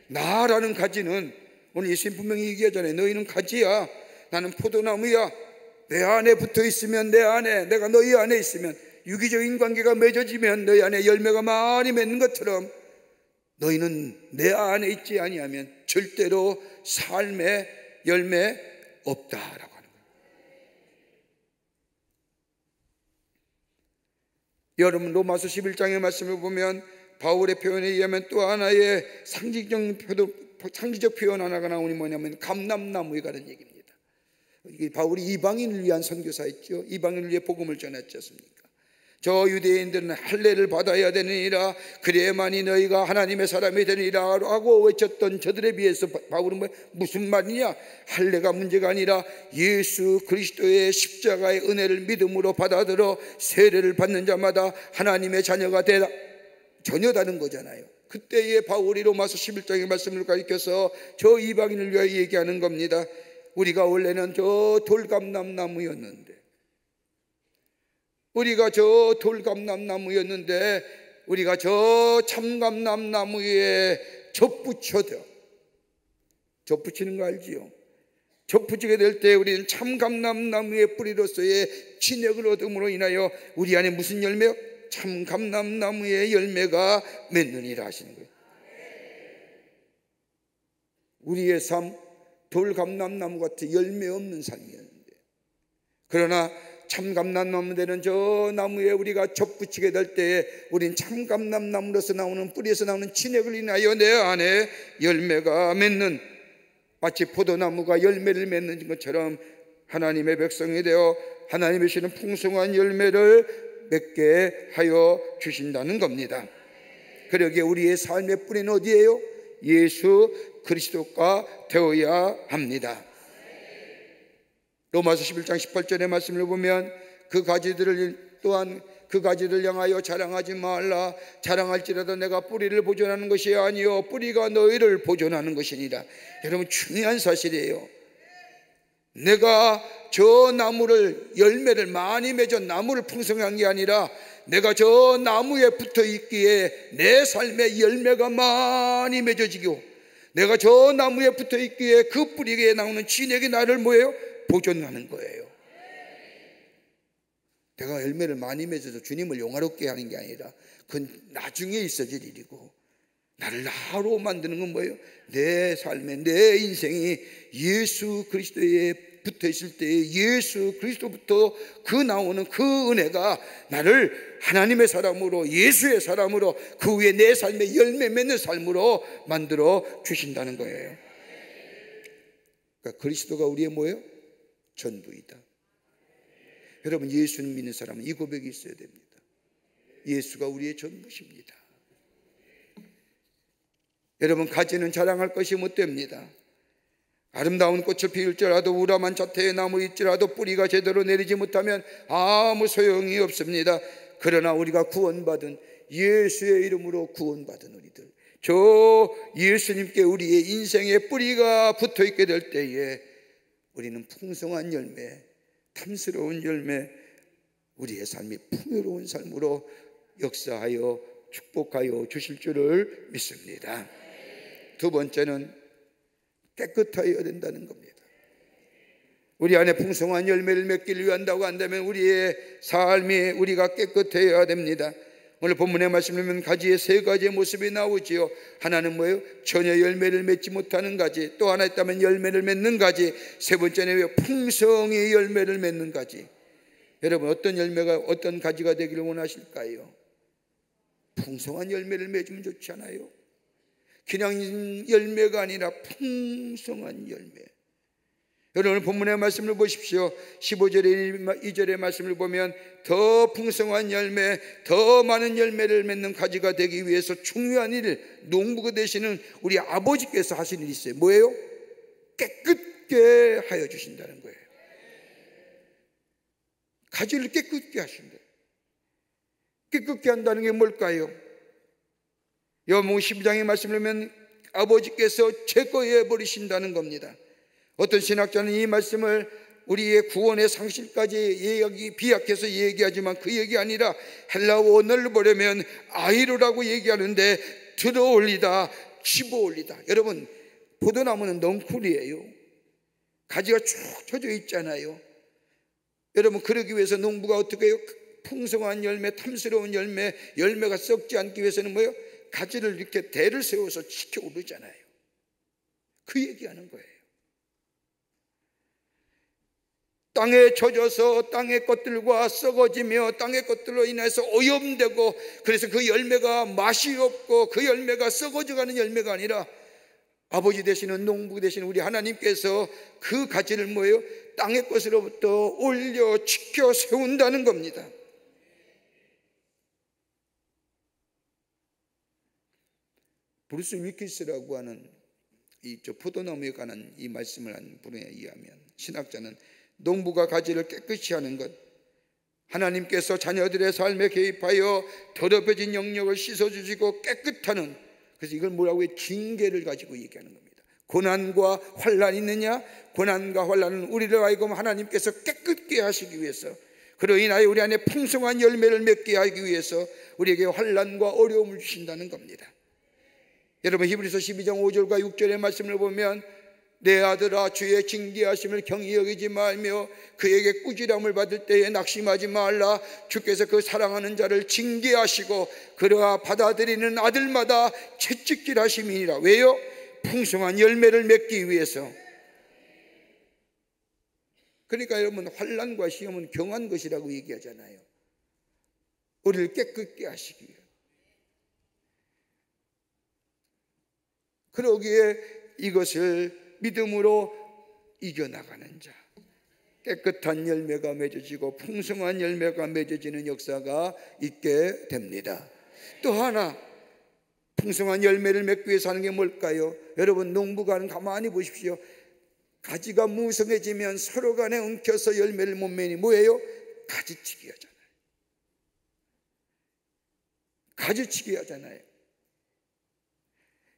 나라는 가지는 오늘 예수님 분명히 얘기하잖아요. 너희는 가지야, 나는 포도나무야. 내 안에 붙어있으면 내 안에, 내가 너희 안에 있으면 유기적인 관계가 맺어지면 너희 안에 열매가 많이 맺는 것처럼 너희는 내 안에 있지 아니하면 절대로 삶의 열매 없다라고 하는 거예요. 여러분, 로마서 11장의 말씀을 보면 바울의 표현에 의하면 또 하나의 상징적 표현 하나가 나오니 뭐냐면 감람나무에 관한 얘기입니다. 이게 바울이 이방인을 위한 선교사였죠. 이방인을 위해 복음을 전했지 않습니까? 저 유대인들은 할례를 받아야 되느니라, 그래야만이 너희가 하나님의 사람이 되느니라 하고 외쳤던 저들에 비해서 바울은 무슨 말이냐? 할례가 문제가 아니라 예수 그리스도의 십자가의 은혜를 믿음으로 받아들여 세례를 받는 자마다 하나님의 자녀가 되라, 전혀다른 거잖아요. 그때의 바울이 로마서 11장의 말씀을 가리켜서 저 이방인을 위하여 얘기하는 겁니다. 우리가 원래는 저 돌감람나무였는데, 우리가 저 돌감람나무였는데 우리가 저 참감람나무에 접붙이는 거 알지요? 접붙이게 될 때 우리는 참감람나무의 뿌리로서의 진액을 얻음으로 인하여 우리 안에 무슨 열매요? 참감람나무의 열매가 맺느니라 하시는 거예요. 우리의 삶 돌감람나무 같은 열매 없는 삶이었는데, 그러나 참감람나무되는 저 나무에 우리가 접붙이게 될 때에 우린 참감람나무로서 나오는, 뿌리에서 나오는 진액을 인하여 내 안에 열매가 맺는, 마치 포도나무가 열매를 맺는 것처럼 하나님의 백성이 되어 하나님의 주시는 풍성한 열매를 맺게 하여 주신다는 겁니다. 그러기에 우리의 삶의 뿌리는 어디예요? 예수 그리스도가 되어야 합니다. 로마서 11장 18절의 말씀을 보면 그 가지들을 또한 그 가지를 향하여 자랑하지 말라. 자랑할지라도 내가 뿌리를 보존하는 것이 아니요 뿌리가 너희를 보존하는 것이니라. 여러분, 중요한 사실이에요. 내가 저 나무를, 열매를 많이 맺어 나무를 풍성한 게 아니라 내가 저 나무에 붙어 있기에 내 삶에 열매가 많이 맺어지고, 내가 저 나무에 붙어 있기에 그 뿌리에 나오는 진액이 나를 뭐예요? 보존하는 거예요. 내가 열매를 많이 맺어서 주님을 영화롭게 하는 게 아니라 그건 나중에 있어질 일이고, 나를 나로 만드는 건 뭐예요? 내 삶에, 내 인생이 예수 그리스도에 붙어 있을 때에 예수 그리스도부터 그 나오는 그 은혜가 나를 하나님의 사람으로, 예수의 사람으로, 그 위에 내 삶에 열매 맺는 삶으로 만들어 주신다는 거예요. 그러니까 그리스도가 우리의 뭐예요? 전부이다. 여러분, 예수를 믿는 사람은 이 고백이 있어야 됩니다. 예수가 우리의 전부십니다. 여러분, 가지는 자랑할 것이 못 됩니다. 아름다운 꽃을 피울지라도 우람한 자태의 나무를 있지라도 뿌리가 제대로 내리지 못하면 아무 소용이 없습니다. 그러나 우리가 구원받은, 예수의 이름으로 구원받은 우리들, 저 예수님께 우리의 인생의 뿌리가 붙어있게 될 때에 우리는 풍성한 열매, 탐스러운 열매, 우리의 삶이 풍요로운 삶으로 역사하여 축복하여 주실 줄을 믿습니다. 두 번째는 깨끗하여야 된다는 겁니다. 우리 안에 풍성한 열매를 맺기를 위한다고 한다면 우리의 삶이, 우리가 깨끗해야 됩니다. 오늘 본문의 말씀을 보면 가지의 세 가지의 모습이 나오지요. 하나는 뭐예요? 전혀 열매를 맺지 못하는 가지. 또 하나 있다면 열매를 맺는 가지. 세 번째는 풍성히 열매를 맺는 가지. 여러분, 어떤 열매가, 어떤 가지가 되기를 원하실까요? 풍성한 열매를 맺으면 좋지 않아요? 그냥 열매가 아니라 풍성한 열매. 여러분, 본문의 말씀을 보십시오. 15절의 2절의 말씀을 보면 더 풍성한 열매, 더 많은 열매를 맺는 가지가 되기 위해서 중요한 일, 농부가 되시는 우리 아버지께서 하신 일이 있어요. 뭐예요? 깨끗게 하여 주신다는 거예요. 가지를 깨끗게 하신다. 깨끗게 한다는 게 뭘까요? 요한복음 12장의 말씀을 보면 아버지께서 제거해 버리신다는 겁니다. 어떤 신학자는 이 말씀을 우리의 구원의 상실까지 비약해서 얘기하지만 그 얘기 아니라 헬라어 원어를 보려면 아이로라고 얘기하는데 들어올리다, 집어올리다. 여러분, 포도나무는 넝쿨이에요. 가지가 쭉 펴져 있잖아요. 여러분, 그러기 위해서 농부가 어떻게 해요? 풍성한 열매, 탐스러운 열매, 열매가 썩지 않기 위해서는 뭐예요? 가지를 이렇게 대를 세워서 지켜 오르잖아요. 그 얘기하는 거예요. 땅에 젖어서 땅의 것들과 썩어지며 땅의 것들로 인해서 오염되고, 그래서 그 열매가 맛이 없고 그 열매가 썩어져가는 열매가 아니라 아버지 되시는, 농부 되시는 우리 하나님께서 그 가지를 뭐예요? 땅의 것으로부터 올려 지켜 세운다는 겁니다. 브루스 위키스라고 하는 저 포도나무에 관한 이 말씀을 한 분에 의하면, 신학자는 농부가 가지를 깨끗이 하는 것, 하나님께서 자녀들의 삶에 개입하여 더럽혀진 영역을 씻어주시고 깨끗하는, 그래서 이걸 뭐라고 해요? 징계를 가지고 얘기하는 겁니다. 고난과 환난이 있느냐? 고난과 환난은 우리를 하여금 하나님께서 깨끗게 하시기 위해서, 그로 인하여 우리 안에 풍성한 열매를 맺게 하기 위해서 우리에게 환난과 어려움을 주신다는 겁니다. 여러분, 히브리서 12장 5절과 6절의 말씀을 보면 내 아들아, 주의 징계하심을 경히 여기지 말며 그에게 꾸지람을 받을 때에 낙심하지 말라. 주께서 그 사랑하는 자를 징계하시고 그러하 받아들이는 아들마다 채찍질하심이니라. 왜요? 풍성한 열매를 맺기 위해서. 그러니까 여러분, 환난과 시험은 경한 것이라고 얘기하잖아요. 우리를 깨끗게 하시기 위해. 그러기에 이것을 믿음으로 이겨나가는 자, 깨끗한 열매가 맺어지고 풍성한 열매가 맺어지는 역사가 있게 됩니다. 또 하나, 풍성한 열매를 맺기 위해서 하는 게 뭘까요? 여러분, 농부가는 가만히 보십시오. 가지가 무성해지면 서로 간에 엉켜서 열매를 못 맺니 뭐예요? 가지치기 하잖아요. 가지치기 하잖아요.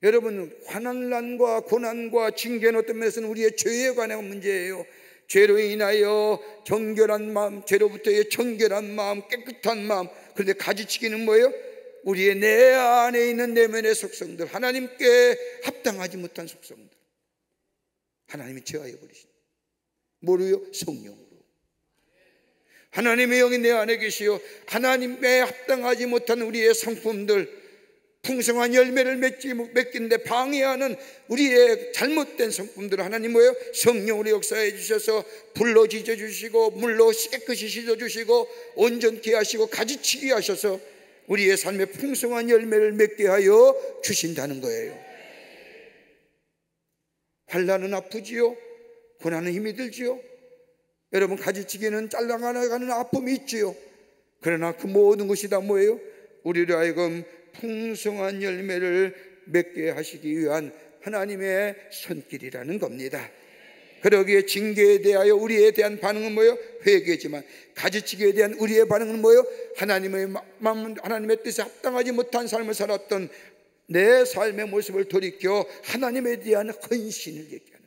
여러분, 환난과 고난과 징계는 어떤 면에서는 우리의 죄에 관한 문제예요. 죄로 인하여 정결한 마음, 죄로부터의 정결한 마음, 깨끗한 마음. 그런데 가지치기는 뭐예요? 우리의 내 안에 있는 내면의 속성들, 하나님께 합당하지 못한 속성들, 하나님이 제하여 버리신. 뭐로요? 성령으로. 하나님의 영이 내 안에 계시오. 하나님에 합당하지 못한 우리의 성품들, 풍성한 열매를 맺기는데 방해하는 우리의 잘못된 성품들을 하나님 뭐예요? 성령으로 역사해 주셔서 불로 지져 주시고 물로 깨끗이 씻어 주시고 온전케 하시고 가지치게 하셔서 우리의 삶에 풍성한 열매를 맺게 하여 주신다는 거예요. 환난은 아프지요. 고난은 힘이 들지요. 여러분, 가지치기는 잘라가는 아픔이 있지요. 그러나 그 모든 것이 다 뭐예요? 우리를 하여금 풍성한 열매를 맺게 하시기 위한 하나님의 손길이라는 겁니다. 그러기에 징계에 대하여 우리에 대한 반응은 뭐예요? 회개지만 가지치기에 대한 우리의 반응은 뭐예요? 하나님의 뜻에 합당하지 못한 삶을 살았던 내 삶의 모습을 돌이켜 하나님에 대한 헌신을 얘기하는.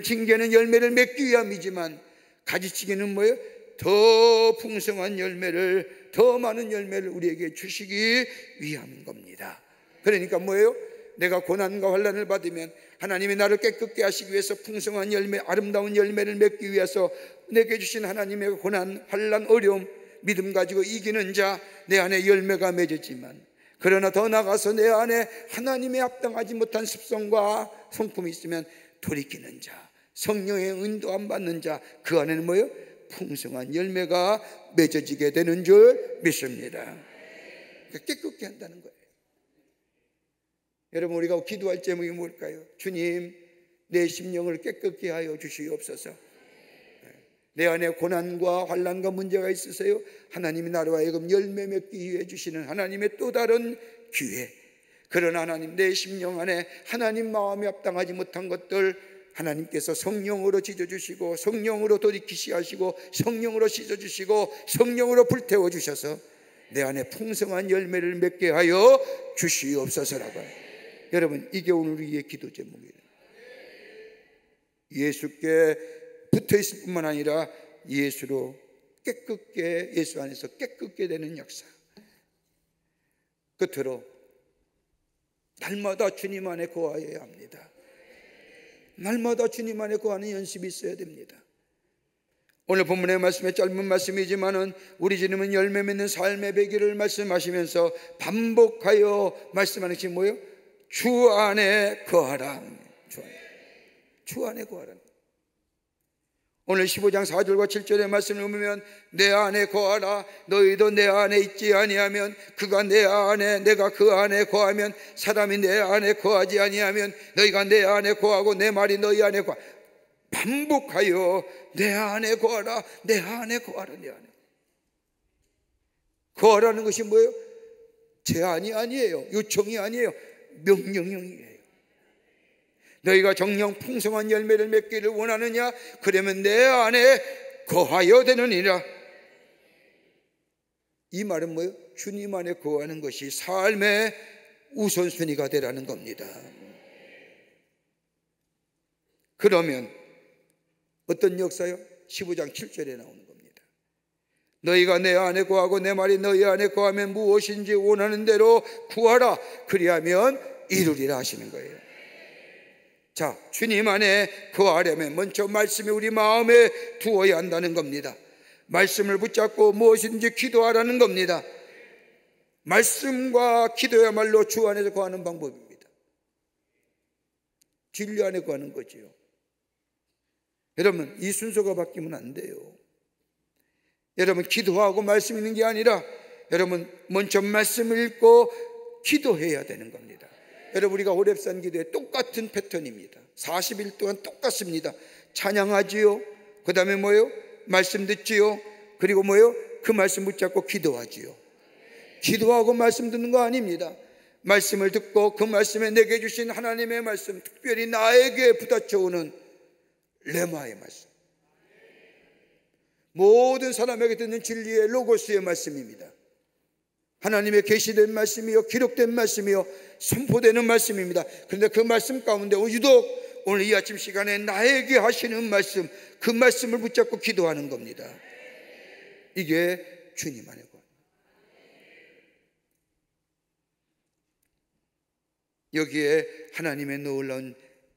징계는 열매를 맺기 위함이지만 가지치기는 뭐예요? 더 풍성한 열매를, 더 많은 열매를 우리에게 주시기 위함인 겁니다. 그러니까 뭐예요? 내가 고난과 환난을 받으면 하나님이 나를 깨끗게 하시기 위해서 풍성한 열매, 아름다운 열매를 맺기 위해서 내게 주신 하나님의 고난, 환난, 어려움, 믿음 가지고 이기는 자, 내 안에 열매가 맺었지만, 그러나 더 나아가서 내 안에 하나님의 합당하지 못한 습성과 성품이 있으면 돌이키는 자, 성령의 인도함 받는 자, 그 안에는 뭐예요? 풍성한 열매가 맺어지게 되는 줄 믿습니다. 깨끗게 한다는 거예요. 여러분, 우리가 기도할 제목이 뭘까요? 주님, 내 심령을 깨끗게 하여 주시옵소서. 내 안에 고난과 환난과 문제가 있으세요? 하나님이 나로 하여금 열매 맺기 위해 주시는 하나님의 또 다른 기회. 그러나 하나님, 내 심령 안에 하나님 마음에 합당하지 못한 것들 하나님께서 성령으로 찢어주시고 성령으로 돌이키시 하시고 성령으로 씻어주시고 성령으로 불태워 주셔서 내 안에 풍성한 열매를 맺게 하여 주시옵소서라고 해요. 여러분, 이게 오늘 우리의 기도 제목이에요. 예수께 붙어있을 뿐만 아니라 예수로 깨끗게, 예수 안에서 깨끗게 되는 역사. 끝으로 날마다 주님 안에 거하여야 합니다. 날마다 주님 안에 거하는 연습이 있어야 됩니다. 오늘 본문의 말씀에 짧은 말씀이지만은 우리 주님은 열매 맺는 삶의 배기를 말씀하시면서 반복하여 말씀하는 것이 뭐예요? 주 안에 거하라. 주 안에 거하라. 오늘 15장 4절과 7절의 말씀을 보면 내 안에 거하라. 너희도 내 안에 있지 아니하면 그가 내 안에, 내가 그 안에 거하면 사람이 내 안에 거하지 아니하면 너희가 내 안에 거하고 내 말이 너희 안에 거하. 반복하여 내 안에 거하라. 내 안에 거하라. 내 안에 거하라는 것이 뭐예요? 제안이 아니에요. 요청이 아니에요. 명령형이에요. 너희가 정령 풍성한 열매를 맺기를 원하느냐? 그러면 내 안에 거하여 되느니라. 이 말은 뭐예요? 주님 안에 거하는 것이 삶의 우선순위가 되라는 겁니다. 그러면 어떤 역사요? 15장 7절에 나오는 겁니다. 너희가 내 안에 거하고 내 말이 너희 안에 거하면 무엇인지 원하는 대로 구하라. 그리하면 이루리라 하시는 거예요. 자, 주님 안에 거하려면 먼저 말씀이 우리 마음에 두어야 한다는 겁니다. 말씀을 붙잡고 무엇인지 기도하라는 겁니다. 말씀과 기도야말로 주 안에서 거하는 방법입니다. 진리 안에 거하는 거지요. 여러분, 이 순서가 바뀌면 안 돼요. 여러분, 기도하고 말씀 읽는 게 아니라 여러분 먼저 말씀을 읽고 기도해야 되는 겁니다. 여러분, 우리가 호렙산 기도에 똑같은 패턴입니다. 40일 동안 똑같습니다. 찬양하지요. 그 다음에 뭐예요? 말씀 듣지요. 그리고 뭐예요? 그 말씀 붙잡고 기도하지요. 기도하고 말씀 듣는 거 아닙니다. 말씀을 듣고 그 말씀에 내게 주신 하나님의 말씀, 특별히 나에게 부딪혀오는 레마의 말씀, 모든 사람에게 듣는 진리의 로고스의 말씀입니다. 하나님의 계시된 말씀이요, 기록된 말씀이요, 선포되는 말씀입니다. 그런데 그 말씀 가운데 유독 오늘 이 아침 시간에 나에게 하시는 말씀, 그 말씀을 붙잡고 기도하는 겁니다. 이게 주님 안에 거. 여기에 하나님의 놀라운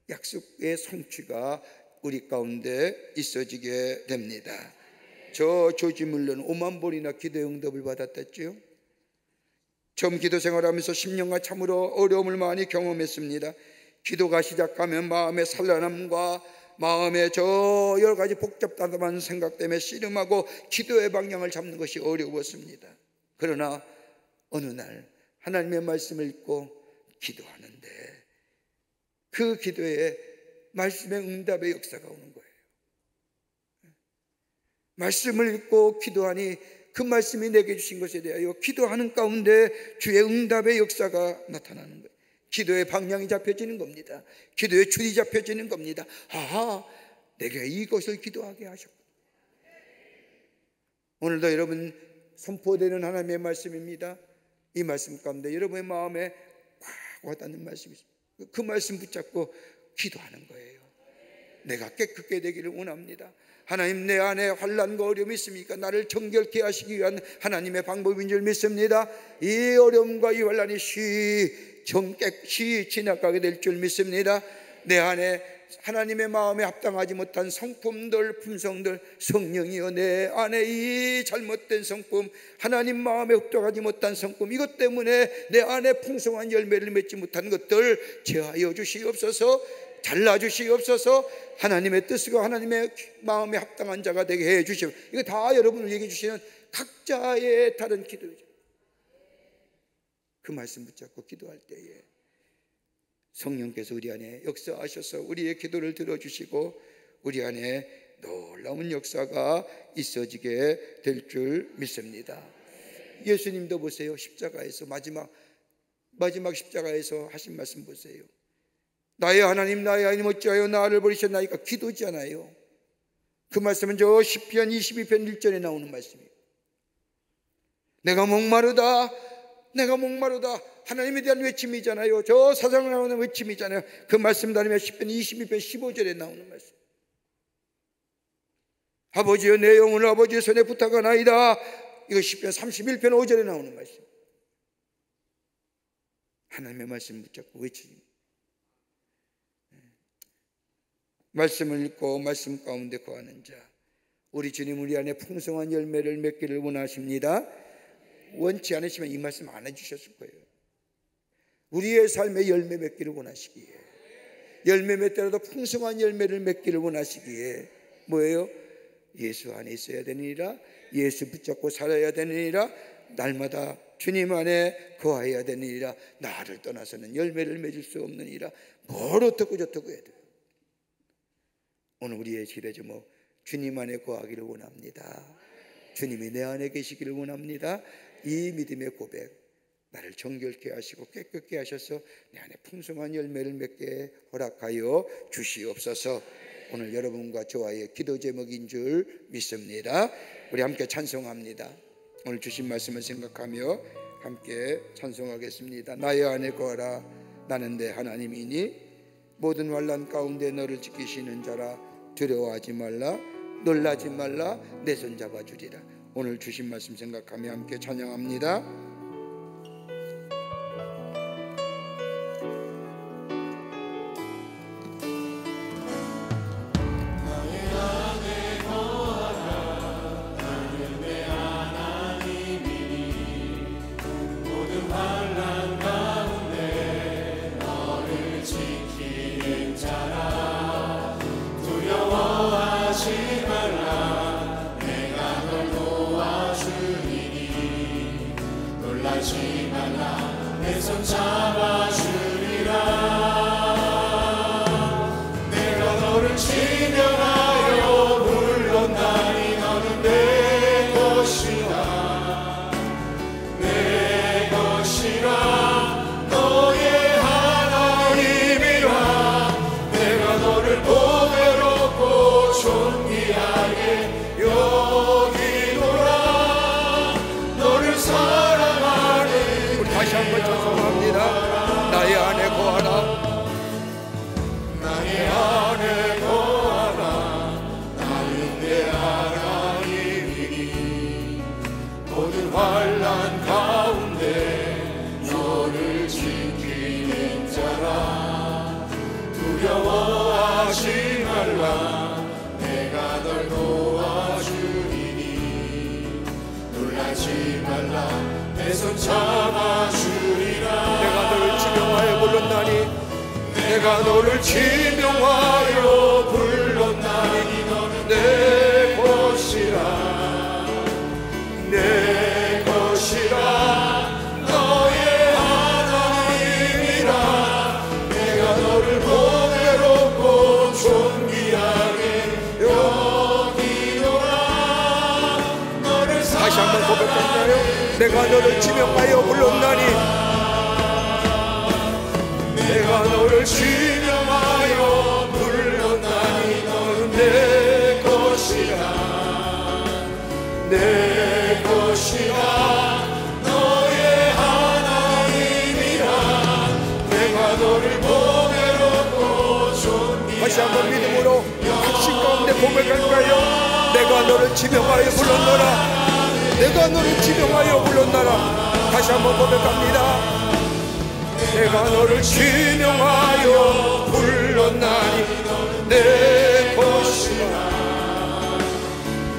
약속의 성취가 우리 가운데 있어지게 됩니다. 저 조지 물러는 5만 번이나 기도 응답을 받았댔죠. 처음 기도 생활하면서 10년간 참으로 어려움을 많이 경험했습니다. 기도가 시작하면 마음의 산란함과 마음의 저 여러 가지 복잡다단한 생각 때문에 씨름하고 기도의 방향을 잡는 것이 어려웠습니다. 그러나 어느 날 하나님의 말씀을 읽고 기도하는데 그 기도에 말씀의 응답의 역사가 오는 거예요. 말씀을 읽고 기도하니 그 말씀이 내게 주신 것에 대하여 기도하는 가운데 주의 응답의 역사가 나타나는 거예요. 기도의 방향이 잡혀지는 겁니다. 기도의 줄이 잡혀지는 겁니다. 아하, 내게 이것을 기도하게 하셨고. 오늘도 여러분 선포되는 하나님의 말씀입니다. 이 말씀 가운데 여러분의 마음에 꽉 와닿는 말씀이 있습니다. 그 말씀 붙잡고 기도하는 거예요. 내가 깨끗게 되기를 원합니다. 하나님, 내 안에 환난과 어려움이 있습니까? 나를 정결케 하시기 위한 하나님의 방법인 줄 믿습니다. 이 어려움과 이 환난이 깨끗이 지나가게 될 줄 믿습니다. 내 안에 하나님의 마음에 합당하지 못한 성품들, 품성들, 성령이여 내 안에 이 잘못된 성품, 하나님 마음에 합당하지 못한 성품, 이것 때문에 내 안에 풍성한 열매를 맺지 못한 것들 제하여 주시옵소서. 잘라주시옵소서. 하나님의 뜻과 하나님의 마음에 합당한 자가 되게 해 주시옵소서. 이거 다 여러분을 얘기해 주시는 각자의 다른 기도죠. 그 말씀 붙잡고 기도할 때에 성령께서 우리 안에 역사하셔서 우리의 기도를 들어주시고 우리 안에 놀라운 역사가 있어지게 될 줄 믿습니다. 예수님도 보세요. 십자가에서 마지막 십자가에서 하신 말씀 보세요. 나의 하나님, 나의 하나님 어찌하여 나를 버리셨나이까? 기도잖아요. 그 말씀은 저 시편 22편 1절에 나오는 말씀이에요. 내가 목마르다, 내가 목마르다. 하나님에 대한 외침이잖아요. 저 사상에 나오는 외침이잖아요. 그 말씀 다니면 시편 22편 15절에 나오는 말씀. 아버지여 내 영혼을 아버지의 손에 부탁하나이다. 이거 시편 31편 5절에 나오는 말씀. 하나님의 말씀 붙잡고 외치니 말씀을 읽고 말씀 가운데 거하는 자, 우리 주님 우리 안에 풍성한 열매를 맺기를 원하십니다. 원치 않으시면 이 말씀 안 해주셨을 거예요. 우리의 삶에 열매 맺기를 원하시기에, 열매 맺더라도 풍성한 열매를 맺기를 원하시기에 뭐예요? 예수 안에 있어야 되느니라, 예수 붙잡고 살아야 되느니라, 날마다 주님 안에 거하여야 되느니라, 나를 떠나서는 열매를 맺을 수 없느니라. 뭘 어떻고 저떻고 해야 돼요. 오늘 우리의 기도 제목, 주님 안에 거하기를 원합니다. 주님이 내 안에 계시기를 원합니다. 이 믿음의 고백, 나를 정결케 하시고 깨끗게 하셔서 내 안에 풍성한 열매를 맺게 허락하여 주시옵소서. 오늘 여러분과 저와의 기도 제목인 줄 믿습니다. 우리 함께 찬송합니다. 오늘 주신 말씀을 생각하며 함께 찬송하겠습니다. 나의 안에 거하라, 나는 내 하나님이니 모든 환난 가운데 너를 지키시는 자라. 두려워하지 말라, 놀라지 말라, 내 손 잡아주리라. 오늘 주신 말씀 생각하며 함께 찬양합니다. 모든 놀라지 말라 내 손 잡아주리라 내가 너를 지명하여 불렀나니 너는 내 것이라 내 것이라 너의 하나님이라 내가 너를 보배롭고 존귀하게 여기노라 너를 사랑하는 우리 다시 한번 찬송합니다. 나의 안에 거하라 나의 안에 거하라 나는 내 하나님이니 모든 환난 가운데 너를 지키는 자라 두려워하지 말라 내가 널 도와주리니 놀라지 말라 내 손 잡아주리라 내가 너를 지명하여 불렀나니 내가 너를 지명하여 불렀나니 너는 내 것이라 내 것이라 너의 하나님이라 내가 너를 보배롭고 존귀하게 여기노라 너를 다시 한번 고백할까요? 내가 너를 지명하여 불렀나니 내가 너를 지명하여 불렀나니 너는 내 것이라 내 것이라 너의 하나님이라 내가 너를 보배롭고 존귀하게 다시 한번 믿음으로 확신 가운데 고백할까요? 내가 너를 지명하여 불렀노라 내가 너를 지명하여 불렀노라 다시 한번 고백합니다. 내가 너를 지명하여 불렀나니 내 것이라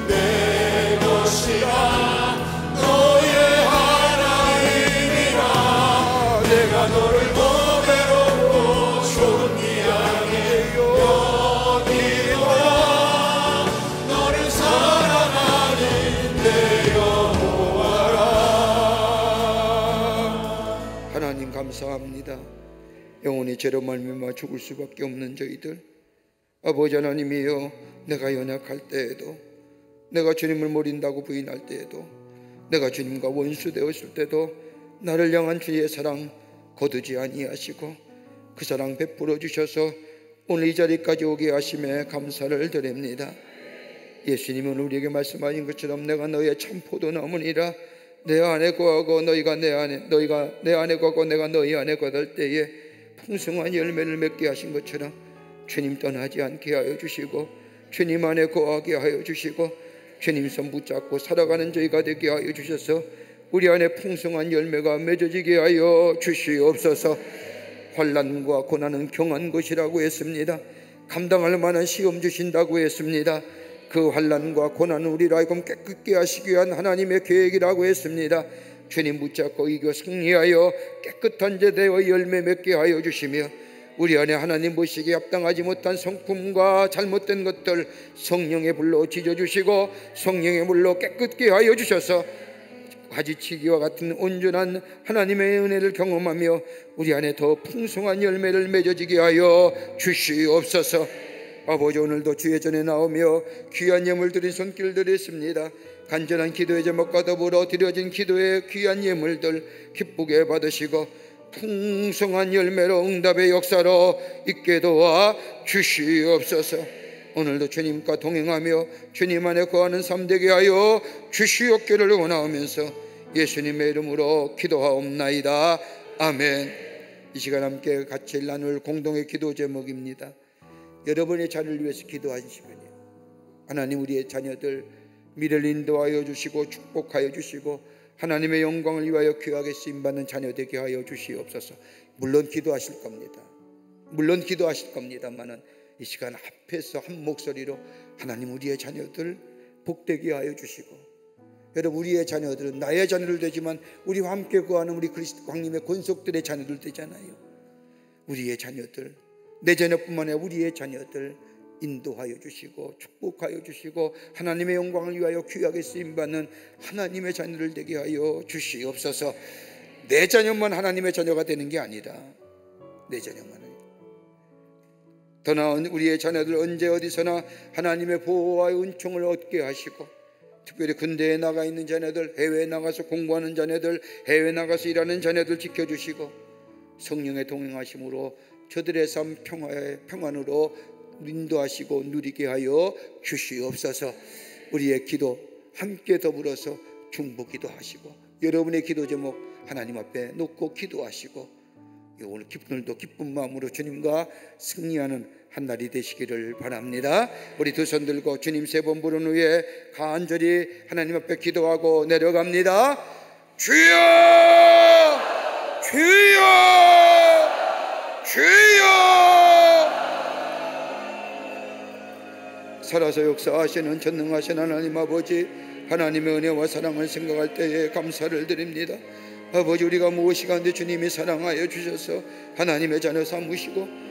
내 것이라 너의 하나님이라 내가 너를 보배롭고 존귀하게 여기노라 너를 사랑하는 내 여호와라 하나님 감사합니다. 영원히 죄로 말미암아 죽을 수밖에 없는 저희들 아버지 하나님이여 내가 연약할 때에도 내가 주님을 모른다고 부인할 때에도 내가 주님과 원수 되었을 때도 나를 향한 주의 사랑 거두지 아니하시고 그 사랑 베풀어 주셔서 오늘 이 자리까지 오게 하심에 감사를 드립니다. 예수님은 우리에게 말씀하신 것처럼 내가 너의 참 포도나무니라 내 안에 거하고 너희가 내 안에 거하고 내가 너희 안에 거할 때에 풍성한 열매를 맺게 하신 것처럼 주님 떠나지 않게 하여 주시고 주님 안에 거하게 하여 주시고 주님 손 붙잡고 살아가는 저희가 되게 하여 주셔서 우리 안에 풍성한 열매가 맺어지게 하여 주시옵소서. 환난과 고난은 경한 것이라고 했습니다. 감당할 만한 시험 주신다고 했습니다. 그 환난과 고난은 우리를 하여금 깨끗게 하시기 위한 하나님의 계획이라고 했습니다. 주님 붙잡고 이겨 승리하여 깨끗한 제대와 열매 맺게 하여 주시며 우리 안에 하나님 보시기에 합당하지 못한 성품과 잘못된 것들 성령의 불로 찢어주시고 성령의 물로 깨끗게 하여 주셔서 가지치기와 같은 온전한 하나님의 은혜를 경험하며 우리 안에 더 풍성한 열매를 맺어지게 하여 주시옵소서. 아버지 오늘도 주의 전에 나오며 귀한 예물 드린 손길 드렸습니다. 간절한 기도의 제목과 더불어 드려진 기도의 귀한 예물들 기쁘게 받으시고 풍성한 열매로 응답의 역사로 있게 도와 주시옵소서. 오늘도 주님과 동행하며 주님 안에 거하는 삶 되게 하여 주시옵기를 원하면서 예수님의 이름으로 기도하옵나이다. 아멘. 이 시간 함께 같이 나눌 공동의 기도 제목입니다. 여러분의 자녀를 위해서 기도하시면요, 하나님 우리의 자녀들 미래를 인도하여 주시고 축복하여 주시고 하나님의 영광을 위하여 귀하게 쓰임받는 자녀 되게 하여 주시옵소서. 물론 기도하실 겁니다. 물론 기도하실 겁니다만은 이 시간 앞에서 한 목소리로 하나님 우리의 자녀들 복되게 하여 주시고, 여러분 우리의 자녀들은 나의 자녀들 되지만 우리와 함께 거하는 우리 그리스도 광림의 권속들의 자녀들 되잖아요. 우리의 자녀들, 내 자녀뿐만 아니라 우리의 자녀들 인도하여 주시고 축복하여 주시고 하나님의 영광을 위하여 귀하게 쓰임받는 하나님의 자녀들 되게 하여 주시옵소서. 내 자녀만 하나님의 자녀가 되는 게 아니라 내 자녀만은, 더 나은 우리의 자녀들 언제 어디서나 하나님의 보호와 은총을 얻게 하시고, 특별히 군대에 나가 있는 자녀들, 해외에 나가서 공부하는 자녀들, 해외에 나가서 일하는 자녀들 지켜주시고 성령의 동행하심으로 저들의 삶 평안으로 인도하시고 누리게 하여 주시옵소서. 우리의 기도 함께 더불어서 중보기도 하시고 여러분의 기도 제목 하나님 앞에 놓고 기도하시고 오늘도 기쁜 마음으로 주님과 승리하는 한 날이 되시기를 바랍니다. 우리 두 손 들고 주님 3번 부른 후에 간절히 하나님 앞에 기도하고 내려갑니다. 주여, 주여, 주여. 살아서 역사하시는 전능하신 하나님 아버지, 하나님의 은혜와 사랑을 생각할 때에 감사를 드립니다. 아버지, 우리가 무엇이 간데 주님이 사랑하여 주셔서 하나님의 자녀 삼으시고